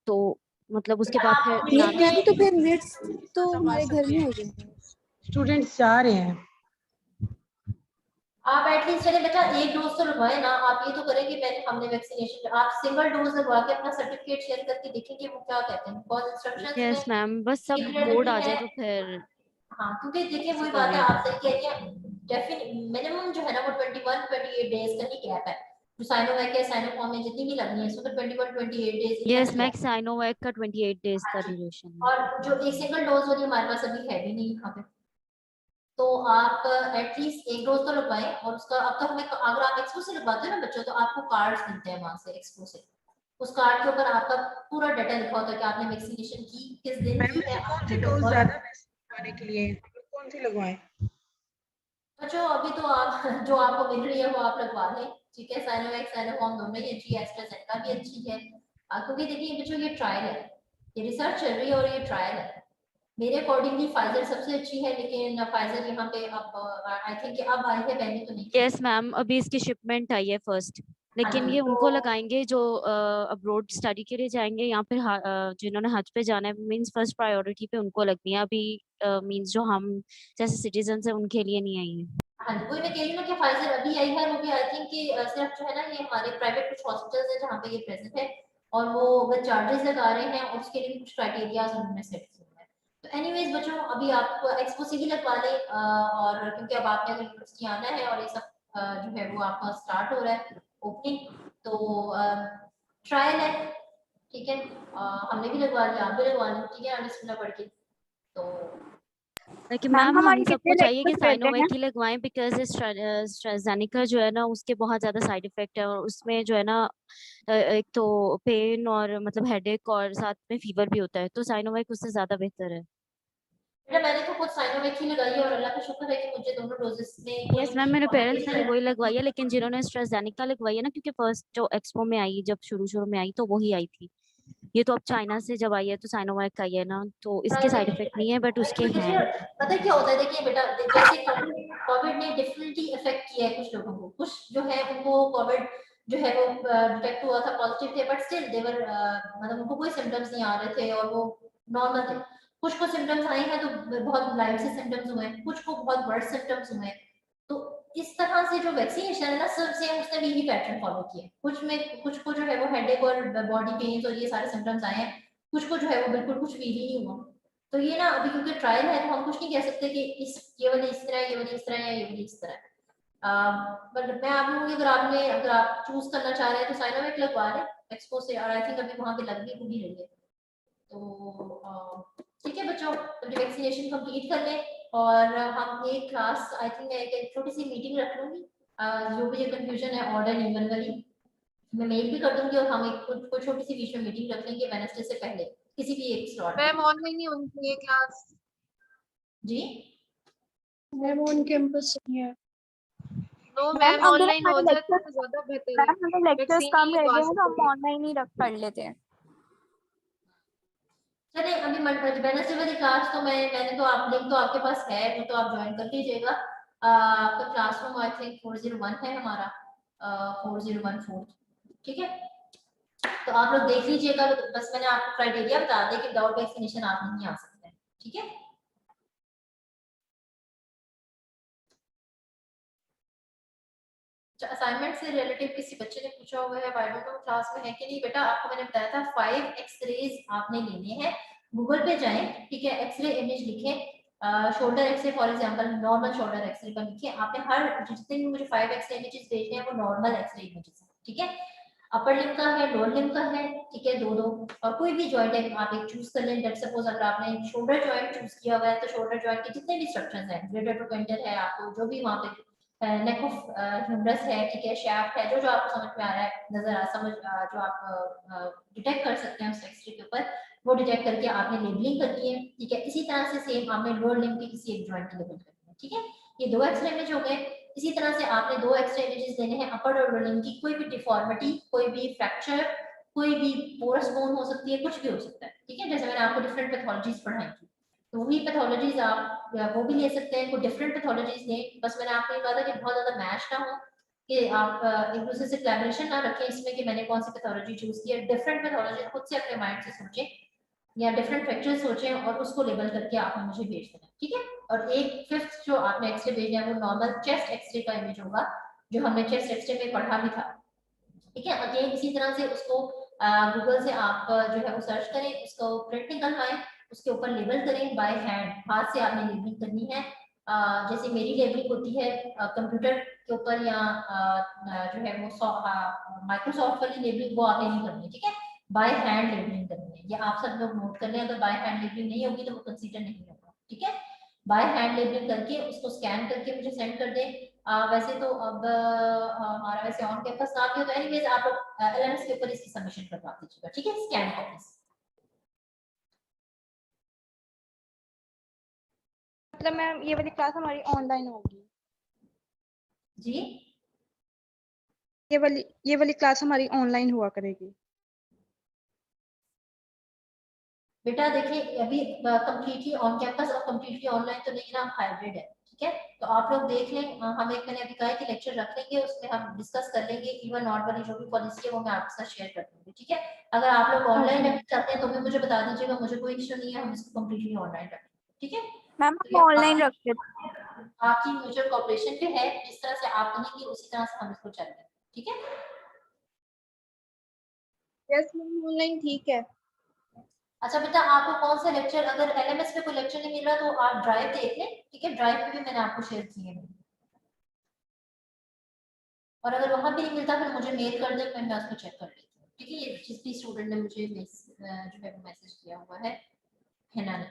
तो मतलब उसके बाद फिर मैम तो फिर मिड्स तो हमारे घर में हो जाएंगे। स्टूडेंट्स जा रहे हैं। आप एटलीस्ट चले बेटा एक डोज तो लगवाए ना। आप ये तो करेंगे पहले हमने वैक्सीनेशन, आप सिंगल डोज लगवा के अपना सर्टिफिकेट शेयर करके देखेंगे वो क्या कहते हैं, बिकॉज़ इंस्ट्रक्शंस यस में मैम, बस सब clear कोड नहीं आ जाए है। तो फिर हाँ, क्योंकि देखिए वही इसको बात है, read आप सही कह रही हैं, डेफिनेट मिनिमम जो है ना वो 21-28 डेज का ही गैप है। जो साइनोवैक है, साइनोफार्म में जितनी भी लगनी है, उसमें 21-28 डेज इतना यस ही मैक्स साइनोवैक का 28 डेज का ड्यूरेशन है। और जो एक सिंगल डोज वाली हमारे पास अभी है भी नहीं यहाँ पे, तो आप एटलीस्ट एक डोज तो लगवाएं। और उसका अब तक हमें, अगर आप एक्सपो से लगवाते हो ना बच्चों, तो आपको कार्ड्स मिलते हैं वहां से एक्सपो से। उस कार्ड के ऊपर आपका पूरा डाटा लिखा होता है कि आपने वैक्सीनेशन की किस दिन की है, कौन सी डोज ज्यादा बेस्ट लगवाने के लिए कौन सी लगवाएं? बच्चों अभी तो आप जो आपको मिल रही है वो आप लगवा लें, ठीक है। साइनोवैक साइनोफार्म दोनों ही अच्छी है, एस्ट्राजेनेका भी अच्छी है, क्योंकि देखिए बच्चों ये ट्रायल है, ये रिसर्च चल रही है और ये ट्रायल है। मेरे अकॉर्डिंगली फाइजर सबसे अच्छी है, लेकिन फाइजर यहाँ पे अब आई थिंक अब आई है, पहले तो नहीं। यस मैम, अभी इसकी शिपमेंट आई है फर्स्ट, लेकिन ये उनको लगाएंगे जो अब्रोड स्टडी के लिए जाएंगे, या फिर जिन्होंने हज पे जाना है, मींस फर्स्ट प्रायोरिटी पे उनको लगनी है अभी, मींस जो हम जैसे सिटीजन है उनके लिए नहीं आई है। हाँ, वही मैं कह रही हूँ ना कि फाइजर अभी आई है, वो भी आई थिंक कि सिर्फ जो है ना ये हमारे प्राइवेट कुछ हॉस्पिटल्स है जहाँ पे ये प्रेजेंट है, और वो अगर चार्जेस लगा रहे हैं और उसके लिए भी कुछ क्राइटेरियाज उन्होंने सेट किए हैं। तो एनीवेज बच्चों, अभी आप एक्सपो से ही लगवा लें, और क्योंकि अब आपने अगर यूनिवर्सिटी आना है और ये सब जो है वो आपका स्टार्ट हो रहा है ओपनिंग, तो ट्रायल है, ठीक है। हमने भी लगवा लिया, आप भी लगवा लें, ठीक है, अनस्टूना पढ़ के। तो लेकिन मैम हम सबको चाहिए कि साइनोवैक ही लगवाएं, बिकॉज एस्ट्राजेनेका जो है ना उसके बहुत ज्यादा साइड इफेक्ट है, और उसमें जो है ना एक तो पेन और मतलब हेडेक और साथ में फीवर भी होता है, तो साइनोवैक उससे ज्यादा बेहतर है। बेटा मैंने तो खुद साइनोवैक ही लगाई है और अल्लाह का शुक्र है कि मुझे दोनों डोजेस में यस मैम, मेरे पेरेंट्स ने भी वही लगवाई है, लेकिन जिन्होंने एस्ट्राजेनेका लगवाई है ना, क्योंकि फर्स्ट जो एक्सपो में आई, जब शुरू में आई तो वही आई थी, ये तो अब चाइना से जब आई है तो साइनोवैक आई है ना, तो इसके साइड इफेक्ट नहीं है बट उसके हैं। पता है क्या होता है, देखिए बेटा, जैसे कोविड ने डिफरेंटली इफेक्ट किया है कुछ लोगों को, कुछ जो है उनको कोविड जो है वो डिटेक्ट हुआ था, पॉजिटिव थे, बट स्टिल देवर मतलब उनको कोई सिम्टम्स नहीं आ रहे थे और वो नॉर्मल थे। कुछ को सिम्टम्स आए हैं तो बहुत लाइट से सिम्टम्स हुए हैं, कुछ को बहुत बड़े सिम्टम्स हुए हैं। तो इस तरह से जो वैक्सीनेशन है ना, सब सेम उसने भी यही पैटर्न फॉलो किया। कुछ को जो है वो हेडेक और बॉडी पेन्स और ये सारे सिम्टम्स आए हैं, कुछ को जो है वो बिल्कुल कुछ फील ही नहीं हुआ। तो ये ना अभी क्योंकि ट्रायल है तो हम कुछ नहीं कह सकते कि ये वाली इस तरह, ये वाली इस तरह, या ये वाली इस तरह। बट मैं आप लोगों की अगर आप चूज करना चाह रहे हैं तो साइनोवैक लगवा लें एक्सपो से, और आई थिंक अभी वहां पे लग भी रही है। तो ठीक है बच्चों, तो वैक्सीनेशन कंप्लीट कर लें, और हम एक क्लास, आई थिंक मैं एक छोटी सी मीटिंग रख लूंगी, जो भी ये कंफ्यूजन है ऑर्डर न्यूमन वाली मैं मेल भी कर दूंगी, और हम एक कोई छोटी सी बीच में मीटिंग रख लेंगे वेडनेसडे से पहले किसी भी एक स्लॉट। मैम ऑनलाइन ही होनी चाहिए क्लास जी मैम ऑन कैंपस नहीं है। नो मैम, ऑनलाइन हो जाए तो ज्यादा बेहतर है। हमें लेक्चर्स कम रह गए हैं तो हम ऑनलाइन ही रख कर लेते हैं। चलिए, अभी वेडनेसडे वाली क्लास तो मैंने तो आप लिंक तो आपके पास है, वो तो आप ज्वाइन कर लीजिएगा। आपका क्लासरूम आई थिंक 401 है हमारा, 4014, ठीक है। तो आप लोग देख लीजिएगा, बस मैंने आपको क्राइटेरिया बता दिया कि विदाउट वैक्सीनेशन आप नहीं आ सकते, ठीक है। असाइनमेंट से रिलेटिव किसी बच्चे ने पूछा हुआ है, आई डोंट नो क्लास में है कि नहीं। बेटा आपको मैंने बताया था 5 एक्सरेज आपने लेने हैं, गूगल पे जाएं, ठीक है, एक्सरे इमेज लिखें, shoulder x-ray for example, normal shoulder x-ray का लिखिए। आपने हर जितने भी मुझे 5 एक्सरे इमेजेस भेजने हैं वो नॉर्मल एक्सरे इमेजेस हैं, ठीक है। अपर लिम्ब का है, लोअर लिम्ब का है, ठीक है, दो और कोई भी जॉइंट है आप एक चूज कर लें। लेट्स सपोज अगर आपने शोल्डर जॉइंट चूज किया हुआ है तो शोल्डर जॉइंट के जितने भी स्ट्रक्चर्स हैं, ग्रेटर ट्रोकेंटर है, आपको जो भी वहां पे नेक ऑफ ह्यूमरस है, ठीक है, शाफ्ट है, जो आपको समझ में आ रहा है, जो आप डिटेक्ट कर सकते हैं उस एक्सरे के ऊपर, वो डिटेक्ट करके आपने लेबलिंग करनी है, ठीक है। इसी तरह से सेम आपने लोअर लिम्ब के किसी एक जॉइंट की लेबल करनी है, ठीक है। ये 2 एक्सरे इमेज हो गए। इसी तरह से आपने 2 एक्सरे इमेजेस देने हैं अपर और लोअर लिम्ब की। कोई भी डिफॉर्मिटी, कोई भी फ्रैक्चर, कोई भी पोरस बोन हो सकती है, कुछ भी हो सकता है, ठीक है। जैसे मैंने आपको डिफरेंट पैथोलॉजीज पढ़ाई थी, तो वही पैथोलॉजीज आप वो भी ले सकते हैं। कोई डिफरेंट पैथोलॉजीज लें, बस मैंने आपको ये कहा था कि बहुत ज्यादा मैच ना हो, कि आप एक दूसरे से कोलैबोरेशन ना रखें इसमें कि मैंने कौन सी पैथोलॉजी चूज की है। डिफरेंट पैथोलॉजी खुद से अपने माइंड से सोचें या डिफरेंट फ्रैक्चर सोचें और उसको लेबल करके आपने मुझे भेज देना, ठीक है। और एक फिफ्थ जो आपने एक्सरे भेजना है वो नॉर्मल चेस्ट एक्सरे का इमेज होगा, जो हमने चेस्ट एक्सरे में पढ़ा भी था, ठीक है। अगेन इसी तरह से उसको गूगल से आप जो है वो सर्च करें, उसको प्रिंट निकलवाएं, उसके ऊपर लेबल करें बाय हैंड, हाथ से आपने लेबलिंग करनी है। जैसे मेरी लेबलिंग होती है कंप्यूटर के ऊपर या जो है वो माइक्रोसॉफ्ट वाली लेबलिंग, वो आपने नहीं करनी, ठीक है। बाय हैंड लेबलिंग करनी है, ये आप सब लोग नोट कर लें। अगर बाय हैंड लेबलिंग नहीं होगी तो वो कंसीडर नहीं होगा, ठीक है। बाय हैंड लेबलिंग करके उसको स्कैन करके मुझे सेंड कर दें। वैसे तो अब हमारा वैसे ऑन कैंपस ना भी हो तो एनीवेज आप लोग एलएमएस के ऊपर इसकी सबमिशन करवा दीजिएगा, ठीक है, स्कैन कॉपीज। मतलब मैम ये वाली क्लास हमारी ऑनलाइन होगी जी? ये वाली क्लास हमारी ऑनलाइन हुआ करेगी? बेटा देखिए अभी कंप्लीटली ऑन कैंपस और कंप्लीटली ऑनलाइन तो नहीं ना, हाइब्रिड है, ठीक है। तो आप लोग देख लें, हम एक मैंने अभी कहा है कि लेक्चर रख लेंगे, उसमें हम डिस्कस कर लेंगे। इवन नॉट वाली जो भी पॉलिसी है वो मैं आपके साथ शेयर कर दूंगी, ठीक है। अगर आप लोग ऑनलाइन रखना चाहते हैं तो भी मुझे बता दीजिएगा, मुझे कोई इश्यू नहीं है, हम इसको कंप्लीटली ऑनलाइन रखेंगे, ठीक है। मैम तो हम ऑनलाइन रखते आपकी म्यूचुअल कॉपरेशन पे है, जिस तरह से आप कहेंगे उसी तरह से हम इसको चलेंगे, ठीक है। यस मैम ऑनलाइन ठीक है। अच्छा बेटा, आपको कौन सा लेक्चर, अगर एलएमएस पे कोई लेक्चर नहीं मिल रहा तो आप ड्राइव देख लें, ठीक है। ड्राइव पे भी मैंने आपको शेयर किए हैं, और अगर वहां भी नहीं मिलता फिर मुझे मेल कर दें, मैं उसको चेक कर लेती हूँ, ठीक है। ये जिस भी स्टूडेंट ने मुझे जो है मैसेज किया हुआ है हिना ने।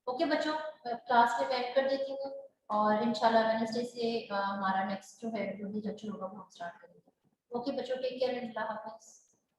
ओके बच्चों, क्लास में मैं कर देती हूँ, और इंशाल्लाह वेडनेसडे से हमारा नेक्स्ट जो है जो भी लेक्चर होगा वो हम स्टार्ट करेंगे। ओके बच्चों, टेक केयर एंड अल्लाह हाफिज़।